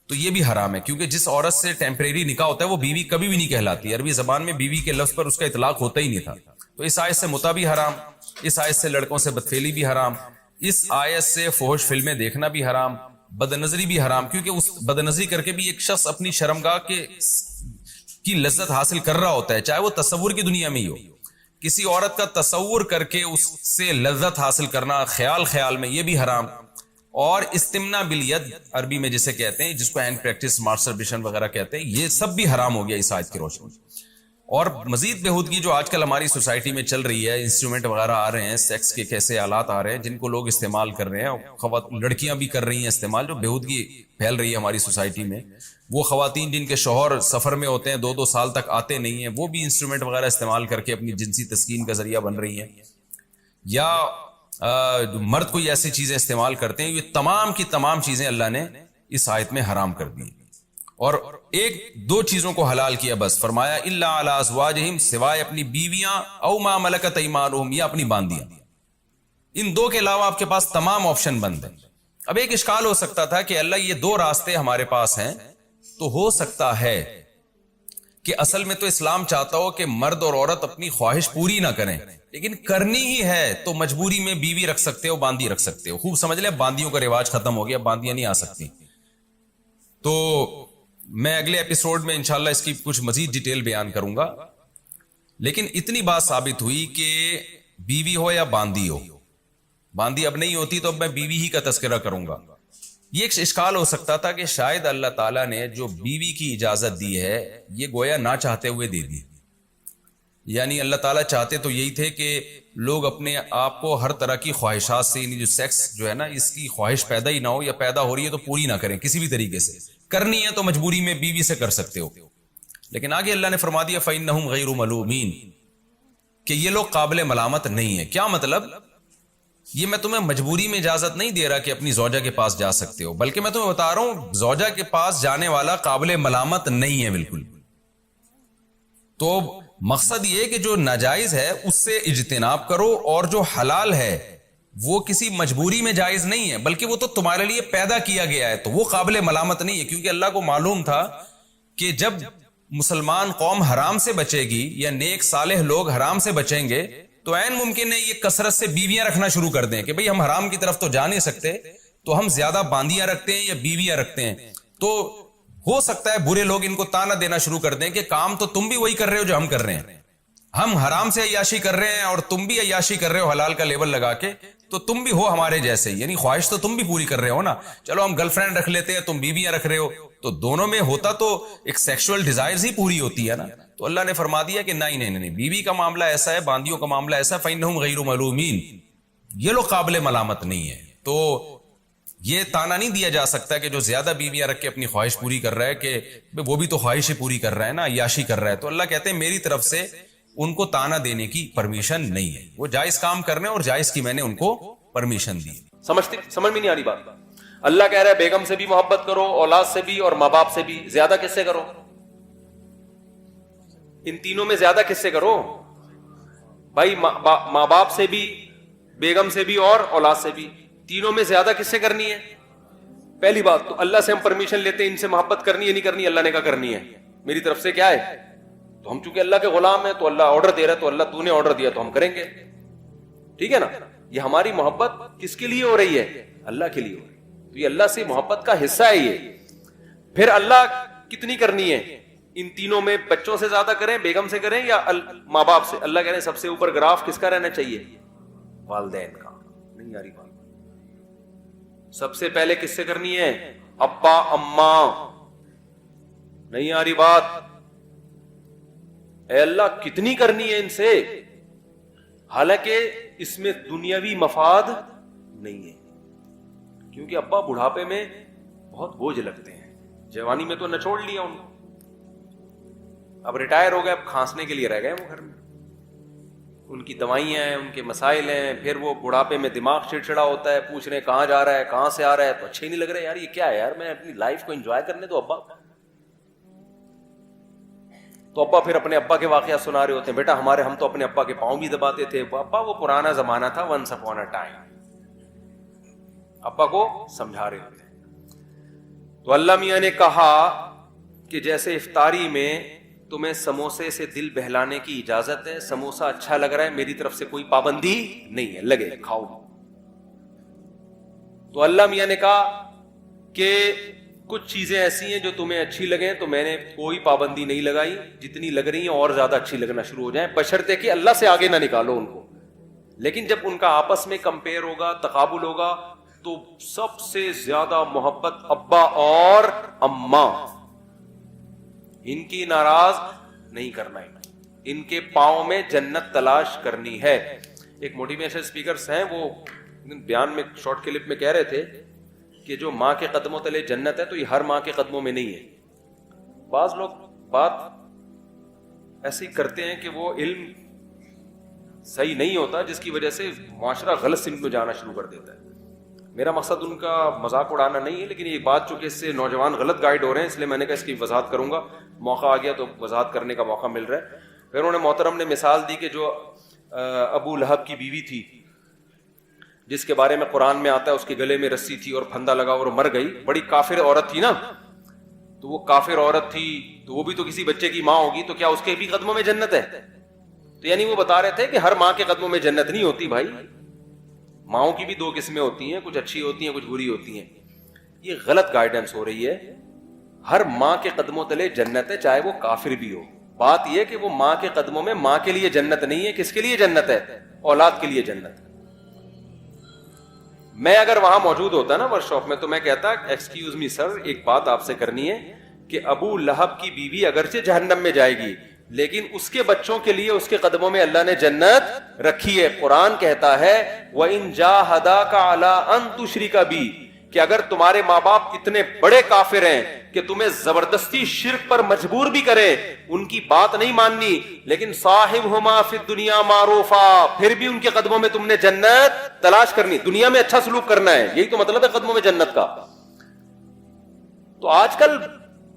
تو یہ بھی حرام ہے، کیونکہ جس عورت سے ٹیمپریری نکاح ہوتا ہے وہ بیوی کبھی بھی نہیں کہلاتی۔ عربی زبان میں بیوی کے لفظ پر اس کا اطلاق ہوتا ہی نہیں تھا۔ تو اس آیت سے متع بھی حرام، اس آیت سے لڑکوں سے بدفعلی بھی حرام، اس آیت سے فحش فلمیں دیکھنا بھی حرام، بد نظری بھی حرام، کیونکہ اس بد نظری کر کے بھی ایک شخص اپنی شرمگاہ کی لذت حاصل کر رہا ہوتا ہے، چاہے وہ تصور کی دنیا میں ہی ہو۔ کسی عورت کا تصور کر کے اس سے لذت حاصل کرنا خیال میں، یہ بھی حرام۔ اور استمنا بالید عربی میں جسے کہتے ہیں، جس کو ہینڈ پریکٹس ماسٹربیشن وغیرہ کہتے ہیں، یہ سب بھی حرام ہو گیا اس آیت کی روشنی میں۔ اور مزید بےہودگی جو آج کل ہماری سوسائٹی میں چل رہی ہے، انسٹرومنٹ وغیرہ آ رہے ہیں، سیکس کے کیسے آلات آ رہے ہیں جن کو لوگ استعمال کر رہے ہیں، لڑکیاں بھی کر رہی ہیں استعمال، جو بےہودگی پھیل رہی ہے ہماری سوسائٹی میں۔ وہ خواتین جن کے شوہر سفر میں ہوتے ہیں، 2 سال تک آتے نہیں ہیں، وہ بھی انسٹرومنٹ وغیرہ استعمال کر کے اپنی جنسی تسکین کا ذریعہ بن رہی ہیں، یا مرد کوئی ایسی چیزیں استعمال کرتے ہیں۔ یہ تمام کی تمام چیزیں اللہ نے اس آیت میں حرام کر دی، اور 1-2 چیزوں کو حلال کیا بس، فرمایا الا علی ازواجہم، سوائے اپنی بیویاں، او ما ملکت ایمانہم، یا اپنی باندیاں۔ ان 2 کے علاوہ آپ کے پاس تمام آپشن بند ہیں۔ اب ایک اشکال ہو سکتا تھا کہ اللہ یہ 2 راستے ہمارے پاس ہیں، تو ہو سکتا ہے کہ اصل میں تو اسلام چاہتا ہو کہ مرد اور عورت اپنی خواہش پوری نہ کریں، لیکن کرنی ہی ہے تو مجبوری میں بیوی رکھ سکتے ہو، باندی رکھ سکتے ہو۔ خوب سمجھ لیں، باندیوں کا رواج ختم ہو گیا، باندیاں نہیں آ سکتی۔ تو میں اگلے ایپیسوڈ میں انشاءاللہ اس کی کچھ مزید ڈیٹیل بیان کروں گا، لیکن اتنی بات ثابت ہوئی کہ بیوی ہو یا باندی ہو، باندی اب نہیں ہوتی تو اب میں بیوی ہی کا تذکرہ کروں گا۔ یہ ایک اشکال ہو سکتا تھا کہ شاید اللہ تعالیٰ نے جو بیوی کی اجازت دی ہے یہ گویا نہ چاہتے ہوئے دے دی، یعنی اللہ تعالیٰ چاہتے تو یہی تھے کہ لوگ اپنے آپ کو ہر طرح کی خواہشات سے، یعنی جو سیکس جو ہے نا، اس کی خواہش پیدا ہی نہ ہو، یا پیدا ہو رہی ہے تو پوری نہ کریں کسی بھی طریقے سے۔ کرنی ہے تو مجبوری میں بیوی سے کر سکتے ہو، لیکن آگے اللہ نے فرما دیا فإنہم غیر ملومین، کہ یہ لوگ قابل ملامت نہیں ہیں۔ کیا مطلب؟ یہ میں تمہیں مجبوری میں اجازت نہیں دے رہا کہ اپنی زوجہ کے پاس جا سکتے ہو، بلکہ میں تمہیں بتا رہا ہوں زوجہ کے پاس جانے والا قابل ملامت نہیں ہے بالکل۔ تو مقصد یہ کہ جو ناجائز ہے اس سے اجتناب کرو، اور جو حلال ہے وہ کسی مجبوری میں جائز نہیں ہے، بلکہ وہ تو تمہارے لیے پیدا کیا گیا ہے، تو وہ قابل ملامت نہیں ہے، کیونکہ اللہ کو معلوم تھا کہ جب مسلمان قوم حرام سے بچے گی یا نیک صالح لوگ حرام سے بچیں گے تو عین ممکن ہے یہ کثرت سے بیویاں رکھنا شروع کر دیں کہ بھئی ہم حرام کی طرف تو جا نہیں سکتے، تو ہم زیادہ باندیاں رکھتے ہیں یا بیویاں رکھتے ہیں۔ تو ہو سکتا ہے برے لوگ ان کو تانا دینا شروع کر دیں کہ کام تو تم بھی وہی کر رہے ہو جو ہم کر رہے ہیں، ہم حرام سے عیاشی کر رہے ہیں اور تم بھی عیاشی کر رہے ہو حلال کا لیبل لگا کے، تو تم بھی ہو ہمارے جیسے، یعنی خواہش تو تم بھی پوری کر رہے ہو نا، چلو ہم گرل فرینڈ رکھ لیتے ہیں، تم بیویاں رکھ رہے ہو، تو دونوں میں ہوتا تو ایک سیکشول ڈیزائرز ہی پوری ہوتی ہے نا۔ تو اللہ نے فرما دیا کہ نہیں، بیوی کا معاملہ ایسا ہے، باندیوں کا معاملہ ایسا ہے، فإنہم غیر ملومین، یہ لوگ قابل ملامت نہیں ہے۔ تو یہ تانا نہیں دیا جا سکتا کہ جو زیادہ بیویاں رکھ کے اپنی خواہش پوری کر رہا ہے کہ وہ بھی تو خواہش ہی پوری کر رہا ہے نا، عیاشی کر رہا ہے، تو اللہ کہتے ہیں میری طرف سے ان کو تانا دینے کی پرمیشن نہیں ہے، وہ جائز کام کرنے اور جائز کی میں نے ان کو پرمیشن دی۔ سمجھ میں نہیں آ رہی بات؟ اللہ کہہ رہا ہے بیگم سے بھی محبت کرو، اولاد سے بھی اور ماں باپ سے بھی، زیادہ کس سے کرو؟ ان تینوں میں زیادہ کس سے کرو؟ بھائی ماں باپ سے بھی, بیگم سے بھی اور اولاد سے بھی, تینوں میں زیادہ کس سے کرنی ہے؟ پہلی بات تو اللہ سے ہم پرمیشن لیتے ہیں ان سے محبت کرنی ہے نہیں کرنی, اللہ نے کہا کرنی ہے, میری طرف سے کیا ہے, تو ہم چونکہ اللہ کے غلام ہیں تو اللہ آرڈر دے رہا ہے, تو اللہ تو نے آرڈر دیا تو ہم کریں گے, ٹھیک ہے نا. یہ ہماری محبت کس کے لیے ہو رہی ہے؟ اللہ کے لیے ہو رہی ہے, تو یہ اللہ سے محبت کا حصہ ہے یہ. پھر اللہ کتنی کرنی ہے ان تینوں میں؟ بچوں سے زیادہ کریں, بیگم سے کریں یا ماں باپ سے؟ اللہ کہہ رہے ہیں سب سے اوپر گراف کس کا رہنا چاہیے؟ والدین کا. نہیں آ رہی بات؟ سب سے پہلے کس سے کرنی ہے؟ ابا اماں. نہیں آ رہی بات؟ اے اللہ کتنی کرنی ہے ان سے, حالانکہ اس میں دنیاوی مفاد نہیں ہے, کیونکہ ابا بڑھاپے میں بہت بوجھ لگتے ہیں, جوانی میں تو نچوڑ لیا ان کو, اب ریٹائر ہو گئے, اب کھانسنے کے لیے رہ گئے وہ گھر میں, ان کی دوائیاں ہیں, ان کے مسائل ہیں, پھر وہ بڑھاپے میں دماغ چڑچڑا ہوتا ہے, پوچھ رہے ہیں کہاں جا رہا ہے, کہاں سے آ رہا ہے, تو اچھے ہی نہیں لگ رہے یار, یہ کیا ہے یار, میں اپنی لائف کو انجوائے کرنے دو ابا. تو ابا پھر اپنے ابا کے واقعات سنا رہے ہوتے ہیں, بیٹا ہم تو اپنے ابا کے پاؤں بھی دباتے تھے, ابا وہ پرانا زمانہ تھا, ونس اپون اے ٹائم, ابا کو سمجھا رہے ہوتے ہیں. تو اللہ میاں نے کہا کہ جیسے افطاری میں تمہیں سموسے سے دل بہلانے کی اجازت ہے, سموسہ اچھا لگ رہا ہے, میری طرف سے کوئی پابندی نہیں ہے, لگے کھاؤ. تو اللہ میاں نے کہا کہ کچھ چیزیں ایسی ہیں جو تمہیں اچھی لگیں, تو میں نے کوئی پابندی نہیں لگائی, جتنی لگ رہی ہیں اور زیادہ اچھی لگنا شروع ہو جائیں, بشرطے کہ اللہ سے آگے نہ نکالو ان کو. لیکن جب ان کا آپس میں کمپیئر ہوگا, تقابل ہوگا, تو سب سے زیادہ محبت ابا اور اماں, ان کی ناراض نہیں کرنا ہے, ان کے پاؤں میں جنت تلاش کرنی ہے. ایک موٹیویشن اسپیکرز ہیں, وہ بیان میں شارٹ کلپ میں کہہ رہے تھے کہ جو ماں کے قدموں تلے جنت ہے, تو یہ ہر ماں کے قدموں میں نہیں ہے. بعض لوگ بات ایسی کرتے ہیں کہ وہ علم صحیح نہیں ہوتا, جس کی وجہ سے معاشرہ غلط سمت میں جانا شروع کر دیتا ہے. میرا مقصد ان کا مذاق اڑانا نہیں ہے, لیکن یہ بات چونکہ اس سے نوجوان غلط گائیڈ ہو رہے ہیں, اس لیے میں نے کہا اس کی وضاحت کروں گا, موقع آ گیا تو وضاحت کرنے کا موقع مل رہا ہے. پھر انہوں نے محترم نے مثال دی کہ جو ابو لہب کی بیوی تھی, جس کے بارے میں قرآن میں آتا ہے اس کے گلے میں رسی تھی اور پھندا لگا اور مر گئی, بڑی کافر عورت تھی نا, تو وہ کافر عورت تھی, تو وہ بھی تو کسی بچے کی ماں ہوگی, تو کیا اس کے بھی قدموں میں جنت ہے؟ تو یعنی وہ بتا رہے تھے کہ ہر ماں کے قدموں میں جنت نہیں ہوتی بھائی, ماؤں کی بھی دو قسمیں ہوتی ہیں, کچھ اچھی ہوتی ہیں کچھ بری ہوتی ہیں. یہ غلط گائیڈنس ہو رہی ہے. ہر ماں کے قدموں تلے جنت ہے, چاہے وہ کافر بھی ہو. بات یہ کہ وہ ماں کے قدموں میں ماں کے لیے جنت نہیں ہے, کس کے لیے جنت ہے؟ اولاد کے لیے جنت ہے. میں اگر وہاں موجود ہوتا نا ورک شاپ میں, تو میں کہتا ایکسکیوز می سر, ایک بات آپ سے کرنی ہے کہ ابو لہب کی بیوی اگرچہ جہنم میں جائے گی, لیکن اس کے بچوں کے لیے اس کے قدموں میں اللہ نے جنت رکھی ہے. قرآن کہتا ہے وَإِن جَاهَدَاكَ عَلَىٰ أَن تُشْرِكَ بِي, کہ اگر تمہارے ماں باپ اتنے بڑے کافر ہیں کہ تمہیں زبردستی شرک پر مجبور بھی کریں, ان کی بات نہیں ماننی, لیکن صاحبہما فی الدنیا معروفا, پھر بھی ان کے قدموں میں تم نے جنت تلاش کرنی, دنیا میں اچھا سلوک کرنا ہے, یہی تو مطلب ہے قدموں میں جنت کا. تو آج کل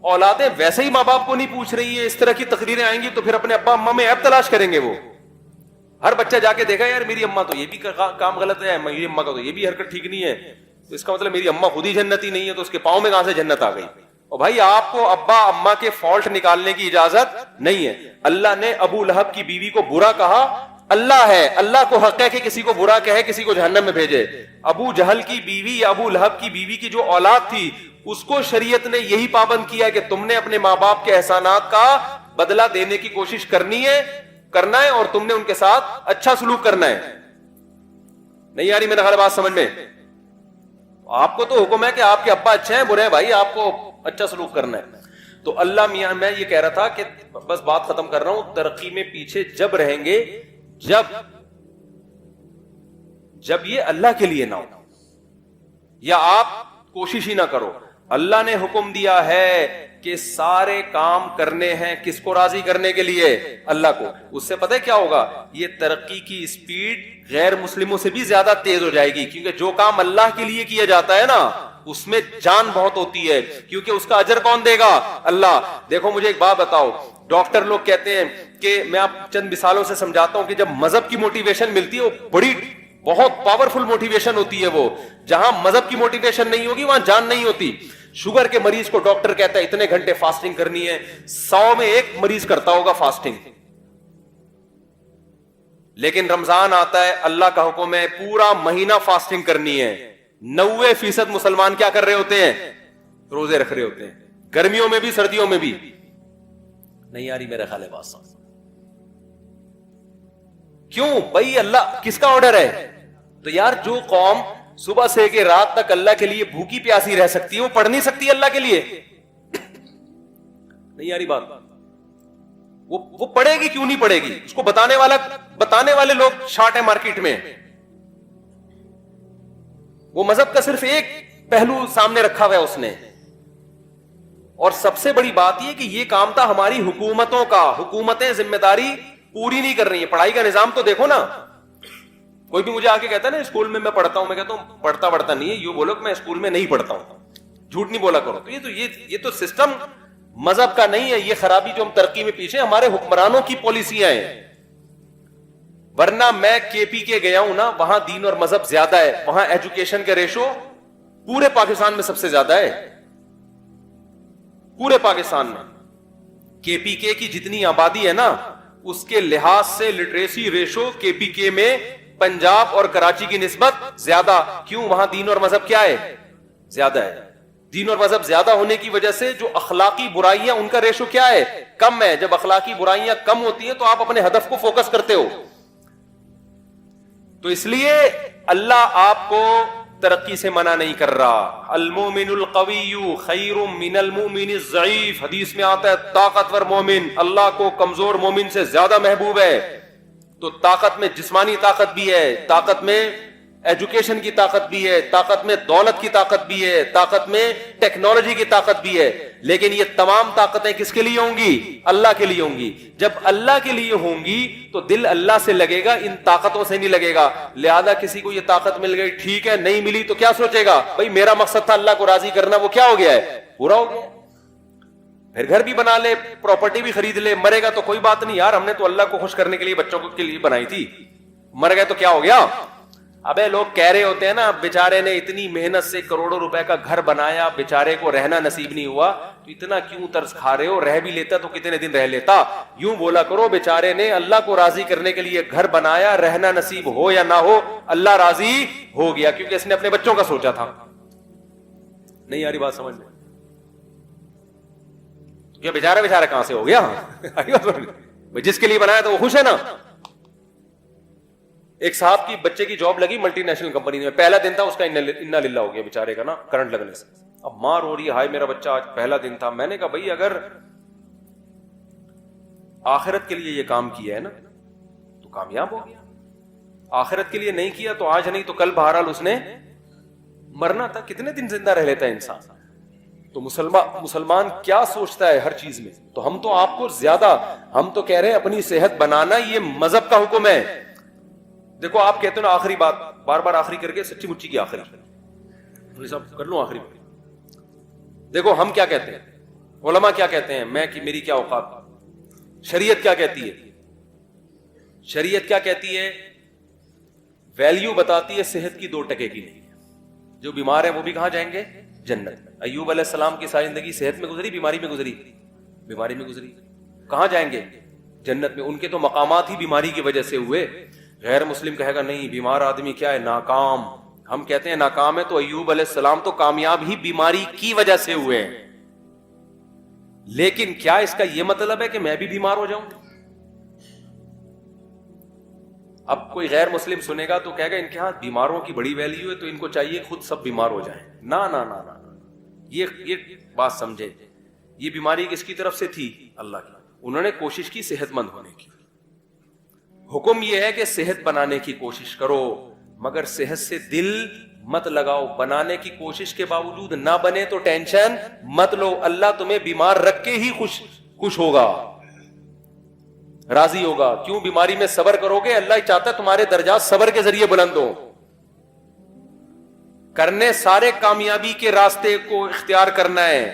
اولادیں ویسے ہی ماں باپ کو نہیں پوچھ رہی ہیں, اس طرح کی تقریریں آئیں گی تو پھر اپنے ابا اماں میں عیب تلاش کریں گے. وہ ہر بچہ جا کے دیکھا یار میری اماں تو یہ بھی کام غلط ہے, میری اماں کا تو یہ بھی حرکت ٹھیک نہیں ہے, تو اس کا مطلب میری اماں خود ہی جنتی نہیں ہے, تو اس کے پاؤں میں کہاں سے جنت آ گئی؟ اور بھائی آپ کو ابا اماں کے فالٹ نکالنے کی اجازت نہیں ہے. اللہ نے ابو لہب کی بیوی کو برا کہا, اللہ ہے, اللہ کو حق ہے کہ کسی کو برا کہے, کسی کو جہنم میں بھیجے. ابو جہل کی بیوی یا ابو لہب کی بیوی کی جو اولاد تھی, اس کو شریعت نے یہی پابند کیا کہ تم نے اپنے ماں باپ کے احسانات کا بدلہ دینے کی کوشش کرنا ہے, اور تم نے ان کے ساتھ اچھا سلوک کرنا ہے. نہیں آ رہی میرا خیال بات سمجھ میں؟ آپ کو تو حکم ہے کہ آپ کے ابا اچھے ہیں برے ہیں, بھائی آپ کو اچھا سلوک کرنا ہے. تو اللہ میاں, میں یہ کہہ رہا تھا کہ بس بات ختم کر رہا ہوں, ترقی میں پیچھے جب رہیں گے جب یہ اللہ کے لیے نہ ہو, یا آپ کوشش ہی نہ کرو. اللہ نے حکم دیا ہے کہ سارے کام کرنے ہیں کس کو راضی کرنے کے لیے؟ اللہ کو. اس سے پتہ ہے کیا ہوگا؟ یہ ترقی کی سپیڈ غیر مسلموں سے بھی زیادہ تیز ہو جائے گی, کیونکہ جو کام اللہ کے لیے کیا جاتا ہے نا, اس میں جان بہت ہوتی ہے, کیونکہ اس کا اجر کون دے گا؟ اللہ. دیکھو مجھے ایک بات بتاؤ, ڈاکٹر لوگ کہتے ہیں کہ میں آپ چند مثالوں سے سمجھاتا ہوں کہ جب مذہب کی موٹیویشن ملتی ہے وہ بڑی بہت پاورفل موٹیویشن ہوتی ہے. وہ جہاں مذہب کی موٹیویشن نہیں ہوگی وہاں جان نہیں ہوتی. شوگر کے مریض کو ڈاکٹر کہتا ہے اتنے گھنٹے فاسٹنگ کرنی ہے, 100 میں 1 مریض کرتا ہوگا فاسٹنگ. لیکن رمضان آتا ہے, اللہ کا حکم ہے پورا مہینہ فاسٹنگ کرنی ہے. 90% مسلمان کیا کر رہے ہوتے ہیں؟ روزے رکھ رہے ہوتے ہیں, گرمیوں میں بھی سردیوں میں بھی. نہیں آ رہی میرا خیال ہے بات صاحب. کیوں بھائی؟ اللہ کس کا آرڈر ہے؟ تو یار جو قوم صبح سے کہ رات تک اللہ کے لیے بھوکی پیاسی رہ سکتی ہے وہ پڑھ نہیں سکتی اللہ کے لیے؟ نہیں آ رہی بات. وہ پڑھے گی کیوں نہیں پڑھے گی؟ اس کو بتانے والے لوگ شارٹ ہے مارکیٹ میں. وہ مذہب کا صرف ایک پہلو سامنے رکھا ہوا ہے اس نے. اور سب سے بڑی بات یہ کہ یہ کام تھا ہماری حکومتوں کا. حکومتیں ذمہ داری پوری نہیں کر رہی ہیں. پڑھائی کا نظام تو دیکھو نا. کوئی بھی مجھے آ کے کہتا ہے نا اسکول میں پڑھتا ہوں, میں کہتا ہوں پڑھتا نہیں ہے, یوں بولو کہ میں اسکول میں نہیں پڑھتا ہوں. جھوٹ نہیں بولا کرو. تو یہ تو سسٹم مذہب کا نہیں ہے. یہ خرابی جو ہم ترقی میں پیچھے, ہمارے حکمرانوں کی پالیسیاں ہیں. ورنہ میں کے پی کے گیا ہوں نا, وہاں دین اور مذہب زیادہ ہے. وہاں ایجوکیشن کا ریشو پورے پاکستان میں سب سے زیادہ ہے. پورے پاکستان میں کے پی کے کی جتنی آبادی ہے نا اس کے لحاظ سے لٹریسی ریشو کے پی کے میں پنجاب اور کراچی کی نسبت زیادہ. کیوں؟ وہاں دین اور مذہب کیا ہے؟ زیادہ ہے. دین اور مذہب زیادہ ہونے کی وجہ سے جو اخلاقی برائیاں ان کا ریشو کیا ہے؟ کم ہے. جب اخلاقی برائیاں کم ہوتی ہیں تو آپ اپنے ہدف کو فوکس کرتے ہو. تو اس لیے اللہ آپ کو ترقی سے منع نہیں کر رہا. المومن القوی خیر من المؤمن الضعیف. حدیث میں آتا ہے طاقتور مومن اللہ کو کمزور مومن سے زیادہ محبوب ہے. تو طاقت میں جسمانی طاقت بھی ہے, طاقت میں ایجوکیشن کی طاقت بھی ہے, طاقت میں دولت کی طاقت بھی ہے, طاقت میں ٹیکنالوجی کی طاقت بھی ہے. لیکن یہ تمام طاقتیں کس کے لیے ہوں گی؟ اللہ کے لیے ہوں گی. جب اللہ کے لیے ہوں گی تو دل اللہ سے لگے گا, ان طاقتوں سے نہیں لگے گا. لہذا کسی کو یہ طاقت مل گئی ٹھیک ہے, نہیں ملی تو کیا سوچے گا؟ بھائی میرا مقصد تھا اللہ کو راضی کرنا, وہ کیا ہو گیا ہے؟ پورا ہو گیا. پھر گھر بھی بنا لے, پراپرٹی بھی خرید لے, مرے گا تو کوئی بات نہیں یار, ہم نے تو اللہ کو خوش کرنے کے لیے بچوں کے لیے بنائی تھی. مر گئے تو کیا ہو گیا؟ ابے لوگ کہہ رہے ہوتے ہیں نا بیچارے نے اتنی محنت سے کروڑوں روپے کا گھر بنایا, بیچارے کو رہنا نصیب نہیں ہوا, تو اتنا کیوں ترس کھا رہے ہو؟ رہ بھی لیتا تو کتنے دن رہ لیتا. یوں بولا کرو بیچارے نے اللہ کو راضی کرنے کے لیے گھر بنایا, رہنا نصیب ہو یا نہ ہو اللہ راضی ہو گیا, کیونکہ اس نے اپنے بچوں کا سوچا تھا. نہیں آ رہی بات سمجھ میں؟ کیا بیچارہ کہاں سے ہو گیا؟ جس کے لیے بنایا تو وہ خوش ہے نا. ایک صاحب کی بچے کی جاب لگی ملٹی نیشنل کمپنی میں, پہلا دن تھا اس کا انا للہ ہو گیا بیچارے کا نا کرنٹ لگنے سے. اب ماں رو رہی ہے, ہائے میرا بچہ آج پہلا دن تھا. میں نے کہا بھائی اگر آخرت کے لیے یہ کام کیا ہے نا تو کامیاب ہو گیا, آخرت کے لیے نہیں کیا تو آج نہیں تو کل بہرحال اس نے مرنا تھا. کتنے دن زندہ رہ لیتا ہے انسان؟ تو مسلمان کیا سوچتا ہے ہر چیز میں. تو ہم تو آپ کو زیادہ, ہم تو کہہ رہے ہیں اپنی صحت بنانا یہ مذہب کا حکم ہے. دیکھو آپ کہتے ہو نا آخری بات, بار بار آخری کر کے سچی مچی کی آخری کر لوں آخری. دیکھو ہم کیا کہتے ہیں, علماء کیا کہتے ہیں, میں کہ میری کیا اوقات, شریعت کیا کہتی ہے؟ شریعت کیا کہتی ہے؟ ویلیو بتاتی ہے صحت کی 2 ٹکے کی نہیں. جو بیمار ہیں وہ بھی کہاں جائیں گے؟ جنت. ایوب علیہ السلام کی ساری زندگی صحت میں گزری, بیماری میں گزری؟ بیماری میں گزری. کہاں جائیں گے؟ جنت میں. ان کے تو مقامات ہی بیماری کی وجہ سے ہوئے. غیر مسلم کہے گا نہیں بیمار آدمی کیا ہے؟ ناکام. ہم کہتے ہیں ناکام ہے تو ایوب علیہ السلام تو کامیاب ہی بیماری کی وجہ سے ہوئے ہیں. لیکن کیا اس کا یہ مطلب ہے کہ میں بھی بیمار ہو جاؤں؟ اب کوئی غیر مسلم سنے گا تو کہے گا ان کے ہاں بیماروں کی بڑی ویلیو ہے تو ان کو چاہیے خود سب بیمار ہو جائیں. نا نا نا نا, یہ بات سمجھے. یہ بیماری کس کی طرف سے تھی؟ اللہ کی. انہوں نے کوشش کی صحت مند ہونے کی. حکم یہ ہے کہ صحت بنانے کی کوشش کرو, مگر صحت سے دل مت لگاؤ. بنانے کی کوشش کے باوجود نہ بنے تو ٹینشن مت لو. اللہ تمہیں بیمار رکھ کے ہی خوش ہوگا, راضی ہوگا. کیوں؟ بیماری میں صبر کرو گے, اللہ چاہتا ہے تمہارے درجات صبر کے ذریعے بلند ہو. کرنے سارے کامیابی کے راستے کو اختیار کرنا ہے.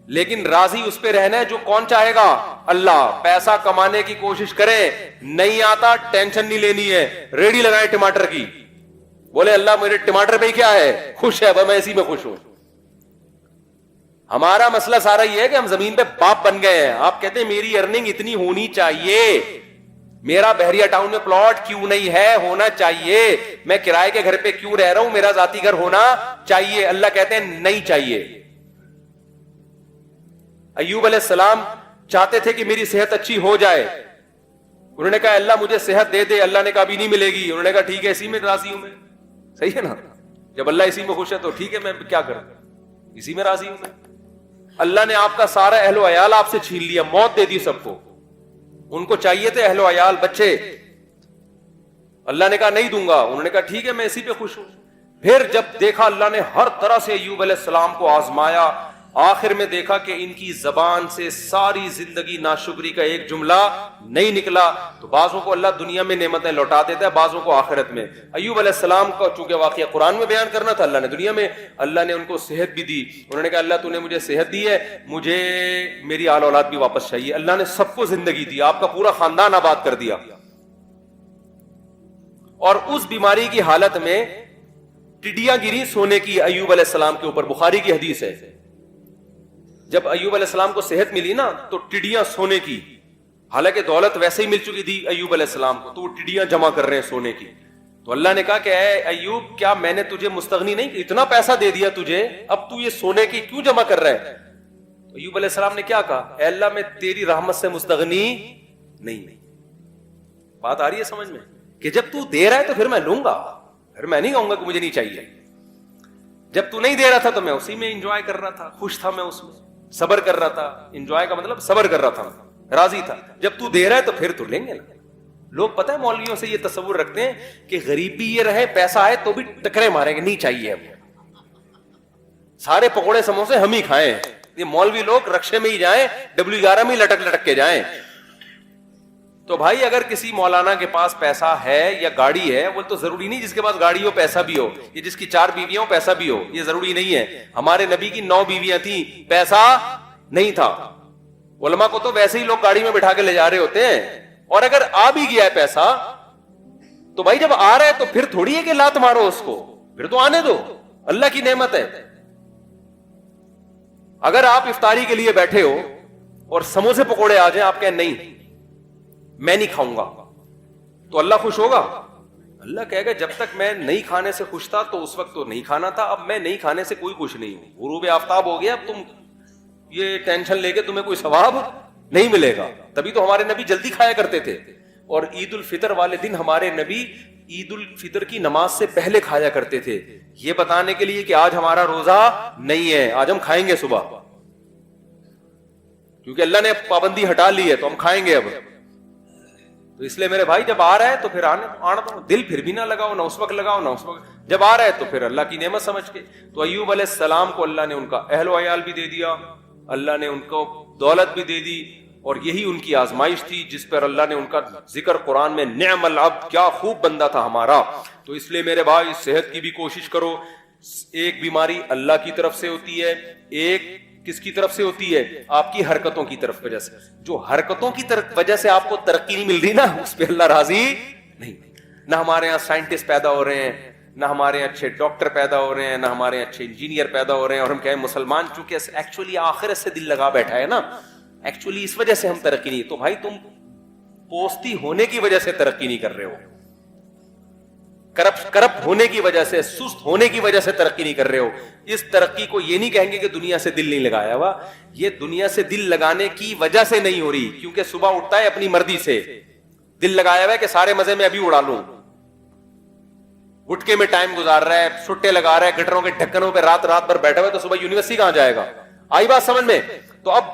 لیکن راضی اس پہ رہنا ہے جو کون چاہے گا؟ اللہ. پیسہ کمانے کی کوشش کریں, نہیں آتا ٹینشن نہیں لینی ہے, ریڈی لگائیں ٹماٹر کی, بولے اللہ میرے ٹماٹر پہ کیا ہے, خوش ہے, میں اسی میں خوش ہوں. ہمارا مسئلہ سارا یہ ہے کہ ہم زمین پہ باپ بن گئے ہیں. آپ کہتے ہیں میری ارننگ اتنی ہونی چاہیے, میرا بحریہ ٹاؤن میں پلاٹ کیوں نہیں ہے, ہونا چاہیے. میں کرائے کے گھر پہ کیوں رہ رہا ہوں, میرا ذاتی گھر ہونا چاہیے. اللہ کہتے ہیں نہیں چاہیے. ایوب علیہ السلام چاہتے تھے کہ میری صحت اچھی ہو جائے. انہوں نے کہا اللہ مجھے صحت دے دے. اللہ نے کہا ابھی نہیں ملے گی. انہوں نے کہا ٹھیک ہے اسی میں راضی ہوں میں. صحیح ہے نا, جب اللہ اسی میں خوش ہے تو ٹھیک ہے, میں کیا کروں, اسی میں راضی ہوں میں. اللہ نے آپ کا سارا اہل و عیال آپ سے چھین لیا, موت دے دی سب کو. ان کو چاہیے تھے اہل و عیال بچے, اللہ نے کہا نہیں دوں گا. انہوں نے کہا ٹھیک ہے میں اسی پہ خوش ہوں. پھر جب دیکھا اللہ نے ہر طرح سے ایوب علیہ السلام کو آزمایا, آخر میں دیکھا کہ ان کی زبان سے ساری زندگی ناشکری کا ایک جملہ نہیں نکلا. تو بعضوں کو اللہ دنیا میں نعمتیں لوٹا دیتا ہے, بعضوں کو آخرت میں. ایوب علیہ السلام کا چونکہ واقعہ قرآن میں بیان کرنا تھا, اللہ نے دنیا میں, اللہ نے ان کو صحت بھی دی. انہوں نے کہا اللہ تو نے مجھے صحت دی ہے, مجھے میری آل اولاد بھی واپس چاہیے. اللہ نے سب کو زندگی دی, آپ کا پورا خاندان آباد کر دیا. اور اس بیماری کی حالت میں ٹڈیاں گری سونے کی ایوب علیہ السلام کے اوپر. بخاری کی حدیث ہے, جب ایوب علیہ السلام کو صحت ملی نا تو ٹڈیاں سونے کی, حالانکہ دولت ویسے ہی مل چکی تھی ایوب علیہ السلام کو, تو وہ ٹڈیاں جمع کر رہے ہیں سونے کی. تو اللہ نے کہا کہ اے ایوب کیا میں نے تجھے مستغنی نہیں, اتنا پیسہ دے دیا تجھے, اب تو یہ سونے کی کیوں جمع کر رہا ہے؟ تو ایوب علیہ السلام نے کیا کہا, اے اللہ میں تیری رحمت سے مستغنی نہیں. بات آ رہی ہے سمجھ میں, کہ جب تو دے رہا ہے تو پھر میں لوں گا, پھر میں نہیں کہوں گا کہ مجھے نہیں چاہیے. جب تو نہیں دے رہا تھا تو میں اسی میں انجوائے کر رہا تھا, خوش تھا, میں اس میں صبر کر رہا تھا. انجوائے کا مطلب صبر کر رہا تھا, راضی تھا. جب تو دے رہا ہے تو پھر تو لیں گے نا. لوگ پتہ ہے مولویوں سے یہ تصور رکھتے ہیں کہ غریب بھی یہ رہے, پیسہ آئے تو بھی ٹکرے ماریں گے, نہیں چاہیے, سارے پکوڑے سموسے ہم ہی کھائیں. یہ مولوی لوگ رکشے میں ہی جائیں, W11 میں لٹک کے جائیں. تو بھائی اگر کسی مولانا کے پاس پیسہ ہے یا گاڑی ہے, وہ تو ضروری نہیں جس کے پاس گاڑی ہو پیسہ بھی ہو, یہ جس کی 4 بیویاں ہو پیسہ بھی ہو, یہ ضروری نہیں ہے. ہمارے نبی کی 9 بیویاں تھیں, پیسہ نہیں تھا. علماء کو تو ویسے ہی لوگ گاڑی میں بٹھا کے لے جا رہے ہوتے ہیں. اور اگر آ بھی گیا ہے پیسہ تو بھائی جب آ رہا ہے تو پھر تھوڑی ہے کہ لات مارو اس کو, پھر تو آنے دو, اللہ کی نعمت ہے. اگر آپ افطاری کے لیے بیٹھے ہو اور سموسے پکوڑے آ جائیں, آپ کہیں نہیں میں نہیں کھاؤں گا, تو اللہ خوش ہوگا؟ اللہ کہے گا جب تک میں نہیں کھانے سے خوش تھا تو اس وقت تو نہیں کھانا تھا, اب میں نہیں کھانے سے کوئی خوش نہیں ہوں. غروب آفتاب ہو گیا, اب تم یہ ٹینشن لے کے تمہیں کوئی ثواب نہیں ملے گا. تبھی تو ہمارے نبی جلدی کھایا کرتے تھے, اور عید الفطر والے دن ہمارے نبی عید الفطر کی نماز سے پہلے کھایا کرتے تھے, یہ بتانے کے لیے کہ آج ہمارا روزہ نہیں ہے, آج ہم کھائیں گے صبح, کیونکہ اللہ نے پابندی ہٹا لی ہے تو ہم کھائیں گے اب. تو اس لیے میرے بھائی جب آ رہا ہے تو پھر آنا تو دل پھر بھی نہ لگاؤ, نہ اس وقت لگاؤ نہ اس وقت, جب آ رہا ہے تو پھر اللہ کی نعمت سمجھ کے. تو ایوب علیہ السلام کو اللہ نے ان کا اہل و عیال بھی دے دیا, اللہ نے ان کو دولت بھی دے دی, اور یہی ان کی آزمائش تھی جس پر اللہ نے ان کا ذکر قرآن میں, نعم العبد, کیا خوب بندہ تھا ہمارا. تو اس لیے میرے بھائی صحت کی بھی کوشش کرو. ایک بیماری اللہ کی طرف سے ہوتی ہے, ایک کس کی طرف سے ہوتی ہے, آپ کی حرکتوں کی طرف وجہ سے. جو حرکتوں کی وجہ سے آپ کو ترقی نہیں مل رہی نا, اس پہ اللہ راضی نہیں. نہ ہمارے یہاں سائنٹسٹ پیدا ہو رہے ہیں, نہ ہمارے یہاں اچھے ڈاکٹر پیدا ہو رہے ہیں, نہ ہمارے یہاں اچھے انجینئر پیدا ہو رہے ہیں, اور ہم کہیں مسلمان چونکہ ایکچولی آخرت سے دل لگا بیٹھا ہے نا, ایکچولی اس وجہ سے ہم ترقی نہیں. تو بھائی تم پوستی ہونے کی وجہ سے ترقی نہیں کر رہے ہو, کرپٹ ہونے کی وجہ سے, سست ہونے کی وجہ سے ترقی نہیں کر رہے ہو. اس ترقی کو یہ نہیں کہیں گے کہ دنیا سے دل نہیں لگایا ہوا, یہ دنیا سے دل لگانے کی وجہ سے نہیں ہو رہی, کیونکہ صبح اٹھتا ہے اپنی مرضی سے, دل لگایا ہوا ہے کہ سارے مزے میں ابھی اڑا لوں, گٹکے میں ٹائم گزار رہا ہے, سٹے لگا رہا ہے, گٹروں کے ڈھکنوں پہ رات بھر بیٹھا ہوا ہے, تو صبح یونیورسٹی کہاں جائے گا؟ آئی بات سمجھ میں؟ تو اب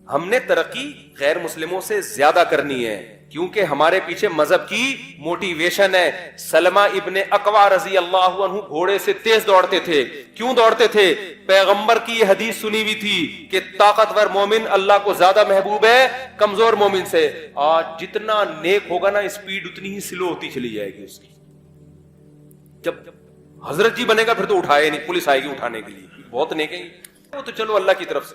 ہم نے ترقی غیر مسلموں سے زیادہ کرنی ہے, کیونکہ ہمارے پیچھے مذہب کی موٹیویشن ہے. سلمہ ابن اقوا رضی اللہ عنہ گھوڑے سے تیز دوڑتے تھے. کیوں دوڑتے تھے؟ پیغمبر کی یہ حدیث سنی ہوئی تھی کہ طاقتور مومن اللہ کو زیادہ محبوب ہے کمزور مومن سے. آج جتنا نیک ہوگا نا, اسپیڈ اتنی ہی سلو ہوتی چلی جائے گی اس کی. جب حضرت جی بنے گا پھر تو اٹھائے نہیں, پولیس آئے گی اٹھانے کے لیے, بہت نیک ہے وہ تو چلو اللہ کی طرف سے.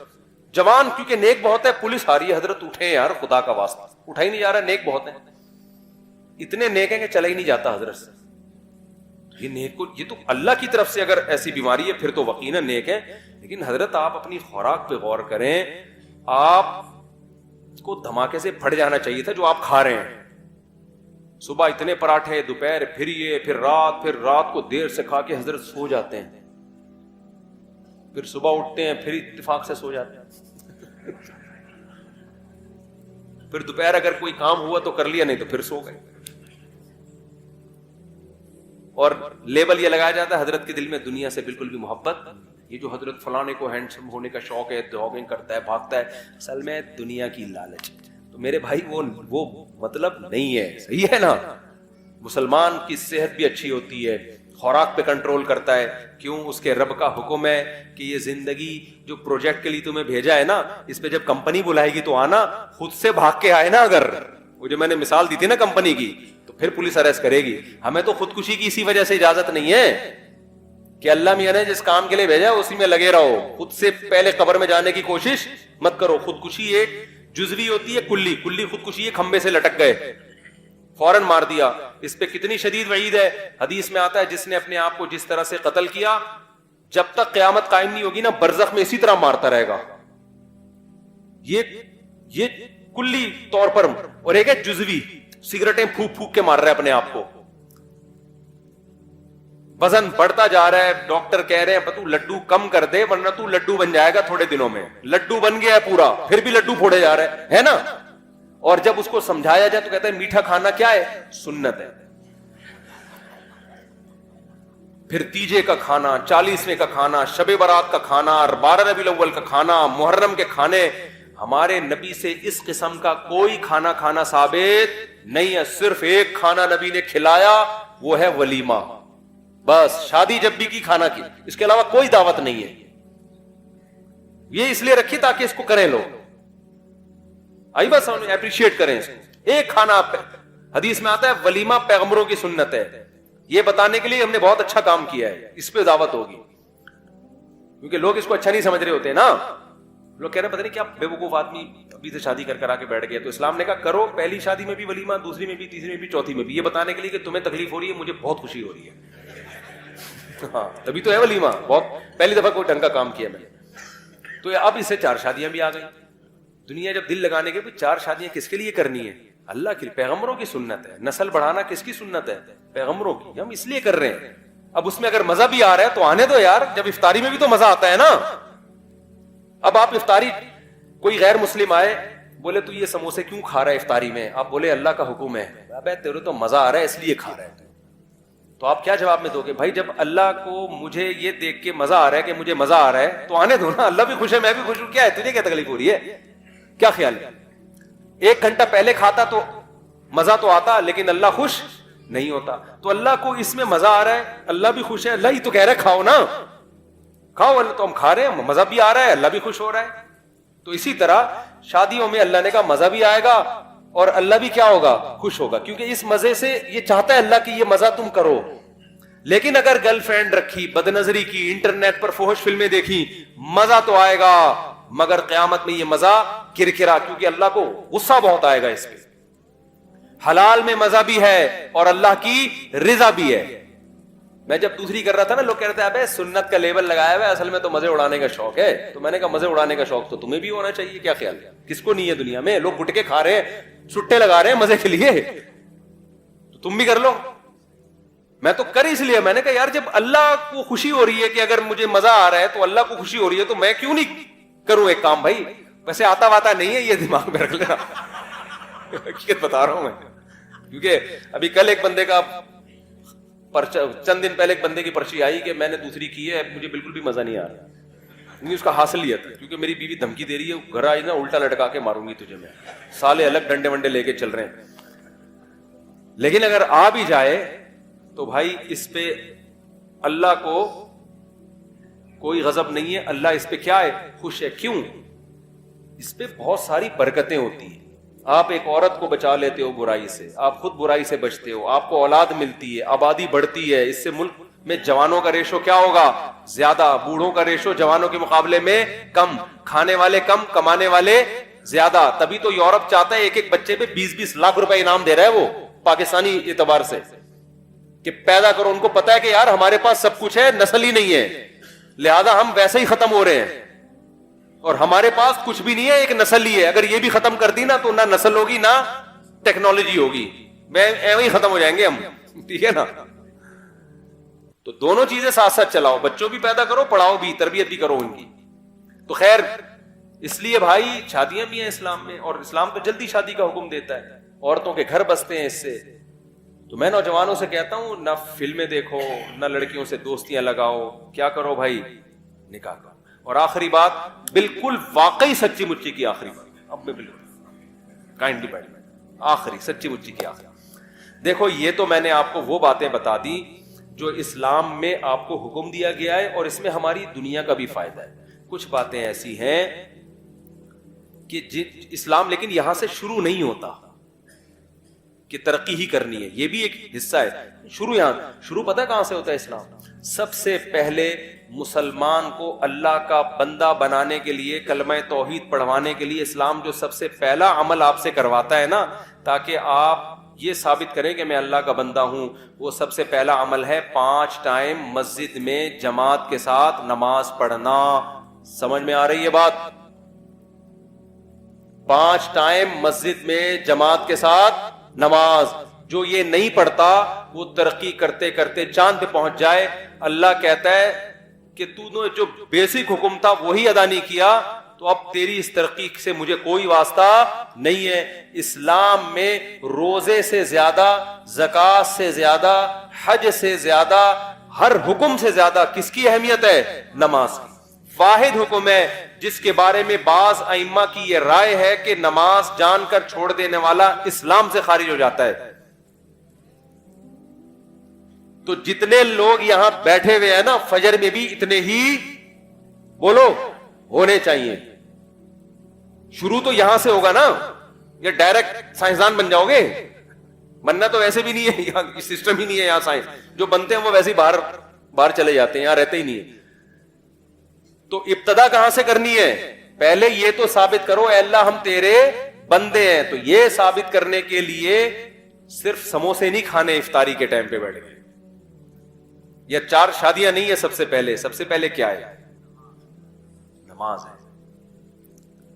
جوان کیونکہ نیک بہت ہے, پولیس آ رہی ہے, حضرت اٹھے یار خدا کا واسطہ, اٹھا ہی نہیں جا رہا, نیک بہت ہے, اتنے نیک ہیں کہ چلا ہی نہیں جاتا حضرت سے. یہ نیک کو, یہ تو اللہ کی طرف سے اگر ایسی بیماری ہے پھر تو یقیناً نیک ہے. لیکن حضرت آپ اپنی خوراک پہ غور کریں, آپ کو دھماکے سے پھٹ جانا چاہیے تھا جو آپ کھا رہے ہیں. صبح اتنے پراٹھے, دوپہر پھر یہ, پھر رات کو دیر سے کھا کے حضرت سو جاتے ہیں, پھر صبح اٹھتے ہیں پھر اتفاق سے سو جاتے ہیں, پھر دوپہر اگر کوئی کام ہوا تو کر لیا, نہیں تو پھر سو گئے. اور لیبل یہ لگایا جاتا ہے حضرت کے دل میں دنیا سے بالکل بھی محبت, یہ جو حضرت فلانے کو ہینڈسم ہونے کا شوق ہے, جاگنگ کرتا ہے, بھاگتا ہے, اصل میں دنیا کی لالچ. تو میرے بھائی وہ مطلب نہیں ہے, صحیح ہے نا. مسلمان کی صحت بھی اچھی ہوتی ہے, خوراک پہ کنٹرول کرتا ہے. کیوں؟ اس کے رب کا حکم ہے کہ یہ زندگی جو پروجیکٹ کے لیے تمہیں بھیجا ہے نا, اس پہ جب کمپنی بلائے گی تو آنا, خود سے بھاگ کے آئے نا. اگر وہ جو میں نے مثال دی تھی نا کمپنی کی, تو پھر پولیس اریسٹ کرے گی. ہمیں تو خودکشی کی اسی وجہ سے اجازت نہیں ہے کہ اللہ میاں نے جس کام کے لیے بھیجا اسی میں لگے رہو, خود سے پہلے قبر میں جانے کی کوشش مت کرو. خودکشی ایک جزوی ہوتی ہے, کلی خودکشی ہے, کھمبے سے لٹک گئے, فوراً مار دیا. اس پہ کتنی شدید وعید ہے. حدیث میں آتا ہے جس نے اپنے آپ کو جس طرح سے قتل کیا, جب تک قیامت قائم نہیں ہوگی نا, برزخ میں اسی طرح مارتا رہے گا. یہ کلی طور پر. اور ایک ہے جزوی, سگریٹیں پھونک پھونک کے مار رہا ہے اپنے آپ کو, وزن بڑھتا جا رہا ہے, ڈاکٹر کہہ رہے ہیں تو لڈو کم کر دے ورنہ تو لڈو بن جائے گا تھوڑے دنوں میں. لڈو بن گیا ہے پورا, پھر بھی لڈو پھوڑے جا رہے ہے نا. اور جب اس کو سمجھایا جائے تو کہتا ہے میٹھا کھانا کیا ہے؟ سنت ہے. پھر تیجے کا کھانا, 40ویں کا کھانا, شب برات کا کھانا, 12 ربیع الاول کا کھانا, محرم کے کھانے. ہمارے نبی سے اس قسم کا کوئی کھانا کھانا ثابت نہیں ہے. صرف ایک کھانا نبی نے کھلایا, وہ ہے ولیمہ. بس شادی جب بھی کی کھانا کی, اس کے علاوہ کوئی دعوت نہیں ہے. یہ اس لیے رکھی تاکہ اس کو کریں لوگ, آئی بس اپریشیٹ کریں اس کو. ایک کھانا آپ, حدیث میں آتا ہے ولیمہ پیغمبروں کی سنت ہے. یہ بتانے کے لیے ہم نے بہت اچھا کام کیا ہے, اس پہ دعوت ہوگی. کیونکہ لوگ اس کو اچھا نہیں سمجھ رہے ہوتے نا. لوگ کہہ رہے ہیں پتہ نہیں کیا بے وقوف آدمی ابھی سے شادی کر آ کے بیٹھ گئے. تو اسلام نے کہا کرو, پہلی شادی میں بھی ولیمہ, دوسری میں بھی, تیسری میں بھی, چوتھی میں بھی, یہ بتانے کے لیے کہ تمہیں تکلیف ہو رہی ہے, مجھے بہت خوشی ہو رہی ہے. ہاں تبھی تو ہے ولیمہ. بہت پہلی دفعہ کوئی ڈھنگ کا کام کیا میں نے. تو اب اس سے 4 شادیاں بھی آ گئی. دنیا جب دل لگانے کے 4 شادیاں کس کے لیے کرنی ہے؟ اللہ کی, پیغمبروں کی سنت ہے. نسل بڑھانا کس کی سنت ہے؟ پیغمبروں کی. ہم اس لیے کر رہے ہیں. اب اس میں اگر مزہ بھی آ رہا ہے تو آنے دو یار, جب افطاری میں بھی تو مزہ آتا ہے نا. اب آپ افطاری, کوئی غیر مسلم آئے بولے تو یہ سموسے کیوں کھا رہا ہے افطاری میں؟ آپ بولے اللہ کا حکم ہے. ابے تیرے تو مزہ آ رہا ہے اس لیے کھا رہا ہے. تو آپ کیا جواب میں دو گے؟ بھائی جب اللہ کو مجھے یہ دیکھ کے مزہ آ رہا ہے کہ مجھے مزہ آ رہا ہے تو آنے دو نا. اللہ بھی خوش ہے, میں بھی خوش ہوں, کیا ہے تجھے کیا تکلیف ہو رہی ہے؟ کیا خیال ہے؟ 1 گھنٹہ پہلے کھاتا تو مزہ تو آتا, لیکن اللہ خوش نہیں ہوتا. تو اللہ کو اس میں مزہ آ رہا ہے, اللہ بھی خوش ہے. اللہ ہی تو کہہ رہا ہے کھاؤ نا, کھاؤ. اللہ تو ہم کھا رہے ہیں, مزہ بھی آ رہا ہے, اللہ بھی خوش ہو رہا ہے. تو اسی طرح شادیوں میں اللہ نے کہا مزہ بھی آئے گا اور اللہ بھی کیا ہوگا؟ خوش ہوگا. کیونکہ اس مزے سے یہ چاہتا ہے اللہ کہ یہ مزہ تم کرو. لیکن اگر گرل فرینڈ رکھی, بد نظری کی, انٹرنیٹ پر فحش فلمیں دیکھی, مزہ تو آئے گا مگر قیامت میں یہ مزہ کرکرا, کیونکہ اللہ کو غصہ بہت آئے گا اس پہ. حلال میں مزہ بھی ہے اور اللہ کی رضا بھی ہے. میں جب دوسری کر رہا تھا نا, لوگ کہہ رہے تھے ابے سنت کا لیبل لگایا ہوا ہے, اصل میں تو مزے اڑانے کا شوق ہے. تو میں نے کہا مزے اڑانے کا شوق تو تمہیں بھی ہونا چاہیے. کیا خیال ہے؟ کس کو نہیں ہے دنیا میں؟ لوگ گٹکے کھا رہے ہیں, چھٹے لگا رہے ہیں مزے کے لیے, تو تم بھی کر لو. میں تو کر اس لیے, میں نے کہا یار جب اللہ کو خوشی ہو رہی ہے کہ اگر مجھے مزہ آ رہا ہے تو اللہ کو خوشی ہو رہی ہے, تو میں کیوں نہیں کروں ایک کام. بھائی ویسے آتا واتا نہیں ہے, یہ دماغ میں رکھ لینا, حقیقت بتا رہا ہوں میں. کیونکہ ابھی کل ایک بندے کا چند دن پہلے ایک بندے کی پرچی آئی کہ میں نے دوسری کی ہے, مجھے بالکل بھی مزہ نہیں آ رہا. نہیں اس کا حاصل یہ تھا کیونکہ میری بیوی دھمکی دے رہی ہے, گھر آئی نا الٹا لٹکا کے ماروں گی تجھے, میں سالے الگ ڈنڈے ونڈے لے کے چل رہے ہیں. لیکن اگر آ بھی جائے تو بھائی اس پہ اللہ کو کوئی غضب نہیں ہے, اللہ اس پہ کیا ہے؟ خوش ہے. کیوں؟ اس پہ بہت ساری برکتیں ہوتی ہیں. آپ ایک عورت کو بچا لیتے ہو برائی سے, آپ خود برائی سے بچتے ہو, آپ کو اولاد ملتی ہے, آبادی بڑھتی ہے, اس سے ملک میں جوانوں کا ریشو کیا ہوگا؟ زیادہ. بوڑھوں کا ریشو جوانوں کے مقابلے میں کم. کھانے والے کم, کمانے والے زیادہ. تبھی تو یورپ چاہتا ہے ایک ایک بچے پہ 20-20 لاکھ روپے انعام دے رہا ہے وہ پاکستانی اعتبار سے, کہ پیدا کرو. ان کو پتا ہے کہ یار ہمارے پاس سب کچھ ہے, نسل ہی نہیں ہے, لہذا ہم ویسے ہی ختم ہو رہے ہیں, اور ہمارے پاس کچھ بھی نہیں ہے, ایک نسل ہی ہے. اگر یہ بھی ختم کر دی نا تو نہ نسل ہوگی نہ ٹیکنالوجی ہوگی, ایویں ہی ختم ہو جائیں گے ہم. ٹھیک ہے نا؟ تو دونوں چیزیں ساتھ ساتھ چلاؤ, بچوں بھی پیدا کرو, پڑھاؤ بھی, تربیت بھی کرو ان کی. تو خیر, اس لیے بھائی شادیاں بھی ہیں اسلام میں, اور اسلام تو جلدی شادی کا حکم دیتا ہے, عورتوں کے گھر بستے ہیں اس سے. تو میں نوجوانوں سے کہتا ہوں, نہ فلمیں دیکھو, نہ لڑکیوں سے دوستیاں لگاؤ, کیا کرو بھائی, نکاح کرو. اور آخری بات, بالکل واقعی سچی مچی کی آخری بات, اب میں بالکل کائنڈلی بیٹھ, آخری سچی مچی کی آخری. دیکھو یہ تو میں نے آپ کو وہ باتیں بتا دی جو اسلام میں آپ کو حکم دیا گیا ہے, اور اس میں ہماری دنیا کا بھی فائدہ ہے. کچھ باتیں ایسی ہیں کہ اسلام لیکن یہاں سے شروع نہیں ہوتا کہ ترقی ہی کرنی ہے, یہ بھی ایک حصہ ہے. شروع پتہ کہاں سے ہوتا ہے اسلام؟ سب سے پہلے مسلمان کو اللہ کا بندہ بنانے کے لیے, کلمہ توحید پڑھوانے کے لیے اسلام جو سب سے پہلا عمل آپ سے کرواتا ہے نا, تاکہ آپ یہ ثابت کریں کہ میں اللہ کا بندہ ہوں, وہ سب سے پہلا عمل ہے 5 ٹائم مسجد میں جماعت کے ساتھ نماز پڑھنا. سمجھ میں آ رہی ہے بات؟ 5 ٹائم مسجد میں جماعت کے ساتھ نماز. جو یہ نہیں پڑھتا وہ ترقی کرتے کرتے چاند پہ پہنچ جائے. اللہ کہتا ہے کہ تو نے جو بیسک حکم تھا وہی ادا نہیں کیا, تو اب تیری اس ترقی سے مجھے کوئی واسطہ نہیں ہے. اسلام میں روزے سے زیادہ, زکات سے زیادہ, حج سے زیادہ, ہر حکم سے زیادہ کس کی اہمیت ہے؟ نماز کی. واحد حکم ہے جس کے بارے میں بعض ائمہ کی یہ رائے ہے کہ نماز جان کر چھوڑ دینے والا اسلام سے خارج ہو جاتا ہے. تو جتنے لوگ یہاں بیٹھے ہوئے ہیں نا, فجر میں بھی اتنے ہی بولو ہونے چاہیے. شروع تو یہاں سے ہوگا نا, یہ ڈائریکٹ سائنسدان بن جاؤ گے؟ بننا تو ویسے بھی نہیں ہے, یہاں سسٹم ہی نہیں ہے. یہاں سائنس جو بنتے ہیں وہ ویسے ہی باہر چلے جاتے ہیں, یہاں رہتے ہی نہیں ہے. تو ابتدا کہاں سے کرنی ہے؟ پہلے یہ تو ثابت کرو اے اللہ ہم تیرے بندے ہیں. تو یہ ثابت کرنے کے لیے صرف سموسے نہیں کھانے افطاری کے ٹائم پہ بیٹھ گئے, یا 4 شادیاں نہیں ہے. سب سے پہلے کیا ہے؟ نماز ہے.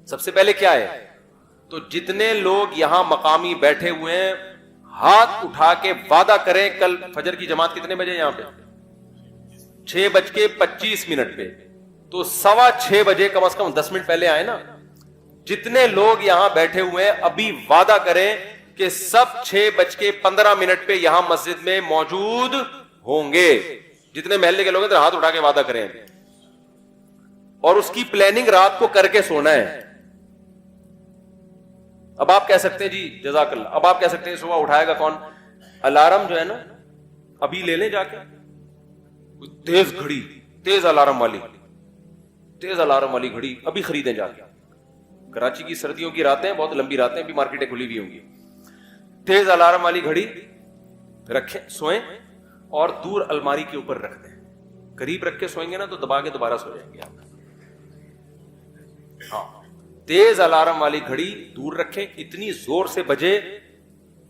سب سے پہلے کیا ہے؟ تو جتنے لوگ یہاں مقامی بیٹھے ہوئے ہیں, ہاتھ اٹھا کے وعدہ کریں کل فجر کی جماعت کتنے بجے یہاں پہ؟ 6:25 پہ. تو 6:15 بجے کم از کم 10 منٹ پہلے آئے نا. جتنے لوگ یہاں بیٹھے ہوئے ہیں ابھی وعدہ کریں کہ سب 6:15 پہ یہاں مسجد میں موجود ہوں گے. جتنے محلے کے لوگ ہیں ہاتھ اٹھا کے وعدہ کریں, اور اس کی پلاننگ رات کو کر کے سونا ہے. اب آپ کہہ سکتے ہیں جی جزاک اللہ, اب آپ کہہ سکتے ہیں صبح اٹھائے گا کون؟ الارم جو ہے نا ابھی لے لیں جا کے, تیز گھڑی, تیز الارم والی گھڑی ابھی خریدیں جا کے. کراچی کی سردیوں کی راتیں بہت لمبی راتیں, ابھی مارکیٹیں کھلی ہوئی ہوں گی. تیز الارم والی گھڑی رکھیں, سوئیں, اور دور الماری کے اوپر رکھ دیں. قریب رکھ کے سوئیں گے نا تو دبا کے دوبارہ سو جائیں گے آپ. ہاں, تیز الارم والی گھڑی دور رکھیں, اتنی زور سے بجے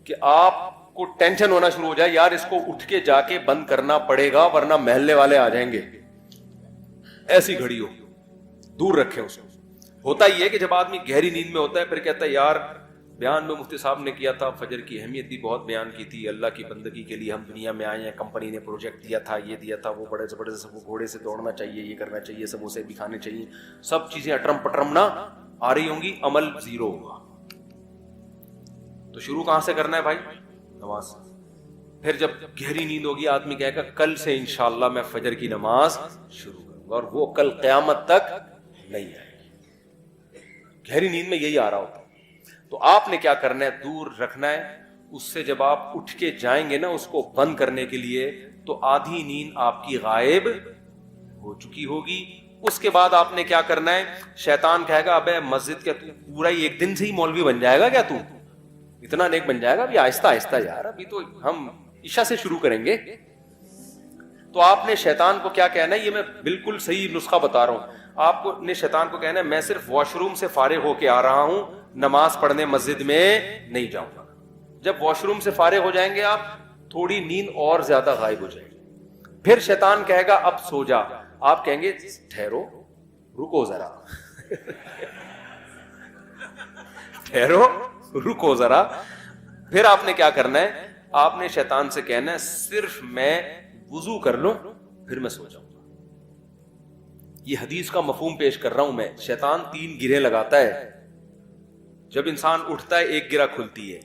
کہ آپ کو ٹینشن ہونا شروع ہو جائے, یار اس کو اٹھ کے جا کے بند کرنا پڑے گا ورنہ محلے والے آ جائیں گے. ایسی گھڑی ہو, دور رکھیں اس کو. ہوتا ہی ہے کہ جب آدمی گہری نیند میں ہوتا ہے پھر کہتا ہے یار بیان میں مفتی صاحب نے کیا تھا, فجر کی اہمیت بھی بہت بیان کی تھی, اللہ کی بندگی کے لیے ہم دنیا میں آئے ہیں, کمپنی نے پروجیکٹ دیا تھا, یہ دیا تھا, وہ بڑے سے سب گھوڑے سے دوڑنا چاہیے, یہ کرنا چاہیے, سموسے بھی کھانے چاہیے, سب چیزیں اٹرم پٹرم نہ آ رہی ہوں گی, عمل زیرو ہوگا. تو شروع کہاں سے کرنا ہے بھائی؟ نماز. پھر جب گہری نیند ہوگی آدمی کہے گا کل سے انشاءاللہ میں فجر کی نماز شروع کروں گا, اور وہ کل قیامت تک نہیں آئے گی. گہری نیند میں یہی آ رہا ہوتا. تو آپ نے کیا کرنا ہے؟ دور رکھنا ہے. اس سے جب آپ اٹھ کے جائیں گے نا اس کو بند کرنے کے لیے, تو آدھی نیند آپ کی غائب ہو چکی ہوگی. اس کے بعد آپ نے کیا کرنا ہے؟ شیطان کہے گا ابے مسجد کیا تو پورا ہی ایک دن سے ہی مولوی بن جائے گا کیا, تو اتنا نیک بن جائے گا؟ ابھی آہستہ آہستہ یار, ابھی تو ہم عشاء سے شروع کریں گے. تو آپ نے شیطان کو کیا کہنا ہے, یہ میں بالکل صحیح نسخہ بتا رہا ہوں, آپ کو نے شیطان کو کہنا ہے میں صرف واش روم سے فارغ ہو کے آ رہا ہوں, نماز پڑھنے مسجد میں نہیں جاؤں گا. جب واش روم سے فارغ ہو جائیں گے آپ, تھوڑی نیند اور زیادہ غائب ہو جائے گی. پھر شیطان کہے گا اب سو جا, آپ کہیں گے ٹھہرو رکو ذرا ٹھہرو رکو ذرا. پھر آپ نے کیا کرنا ہے, آپ نے شیطان سے کہنا ہے صرف میں وضو کر لوں پھر میں سو جاؤں گا. یہ حدیث کا مفہوم پیش کر رہا ہوں میں. شیطان 3 گرہیں لگاتا ہے, جب انسان اٹھتا ہے ایک گرہ کھلتی ہے.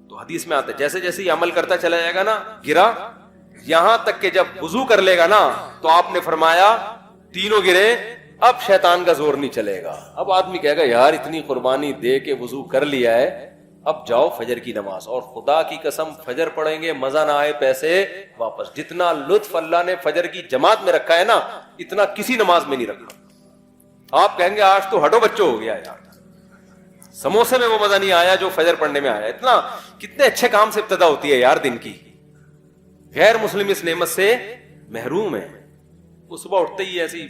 تو حدیث میں آتا ہے جیسے جیسے یہ عمل کرتا چلا جائے گا نا گرہ, یہاں تک کہ جب وضو کر لے گا نا, تو آپ نے فرمایا 3 گرہیں, اب شیطان کا زور نہیں چلے گا. اب آدمی کہے گا یار اتنی قربانی دے کے وضو کر لیا ہے, اب جاؤ فجر کی نماز. اور خدا کی قسم فجر پڑھیں گے مزہ نہ آئے پیسے واپس. جتنا لطف اللہ نے فجر کی جماعت میں رکھا ہے نا, اتنا کسی نماز میں نہیں رکھا. آپ کہیں گے آج تو ہٹو بچوں ہو گیا یار, سموسے میں وہ مزہ نہیں آیا جو فجر پڑھنے میں آیا. اتنا کتنے اچھے کام سے ابتدا ہوتی ہے یار دن کی. غیر مسلم اس نعمت سے محروم ہے. وہ صبح اٹھتے ہی ایسی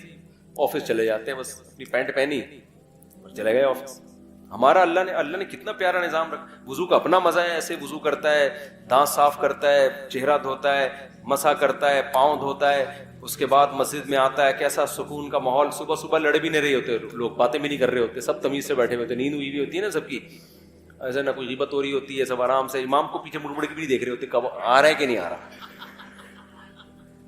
آفس چلے جاتے ہیں, بس اپنی پینٹ پہنی اور چلے گئے آفس. ہمارا اللہ نے کتنا پیارا نظام رکھا. وضو کا اپنا مزہ ہے, ایسے وضو کرتا ہے, دانت صاف کرتا ہے, چہرہ دھوتا ہے, مسح کرتا ہے, پاؤں دھوتا ہے, اس کے بعد مسجد میں آتا ہے. کیسا سکون کا ماحول. صبح صبح لڑ بھی نہیں رہے ہوتے لوگ, باتیں بھی نہیں کر رہے ہوتے, سب تمیز سے بیٹھے ہوئے ہوتے, نیند ہوئی بھی ہوتی ہے نا سب کی, ایسا نہ کوئی غیبت ہو رہی ہوتی ہے, سب آرام سے. امام کو پیچھے مڑ مڑ کے بھی نہیں دیکھ رہے ہوتے کب آ رہا ہے کہ نہیں آ رہا.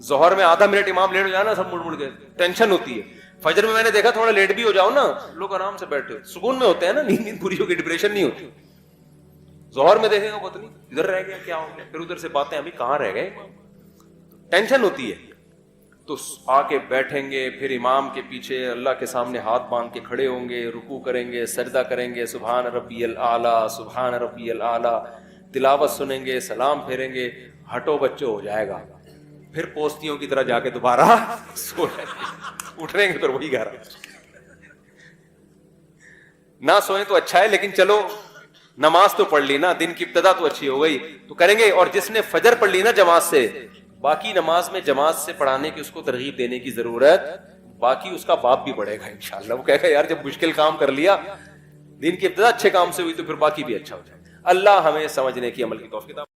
ظہر میں آدھا منٹ امام لیٹ ہو جانا, سب مڑ مڑ کے ٹینشن ہوتی ہے. فجر میں نے دیکھا تھوڑا لیٹ بھی ہو جاؤ نا, لوگ آرام سے بیٹھے سکون میں ہوتے ہیں نا, نیند پوری ہو گئی, ڈپریشن نہیں ہوتی. ظہر میں دیکھے گا پتہ نہیں ادھر رہ گیا کیا ہو گیا, پھر ادھر سے باتیں ابھی کہاں رہ گئے, ٹینشن ہوتی ہے. تو آ کے بیٹھیں گے, پھر امام کے پیچھے اللہ کے سامنے ہاتھ باندھ کے کھڑے ہوں گے, رکوع کریں گے, سجدہ کریں گے, سبحان ربی الاعلیٰ سبحان ربی الاعلیٰ, تلاوت سنیں گے, سلام پھیریں گے, ہٹو بچوں ہو جائے گا. پھر پوستیوں کی طرح جا کے دوبارہ سو جائیں گے, اٹھ رہیں گے پھر وہی گھر. نہ سوئیں تو اچھا ہے, لیکن چلو نماز تو پڑھ لی نا, دن کی ابتدا تو اچھی ہو گئی, تو کریں گے. اور جس نے فجر پڑھ لی نا جماعت سے, باقی نماز میں جماعت سے پڑھانے کی اس کو ترغیب دینے کی ضرورت, باقی اس کا باپ بھی پڑھے گا انشاءاللہ. وہ کہے گا یار جب مشکل کام کر لیا, دن کی ابتدا اچھے کام سے ہوئی, تو پھر باقی بھی اچھا ہو جائے. اللہ ہمیں سمجھنے کی عمل کی توفیق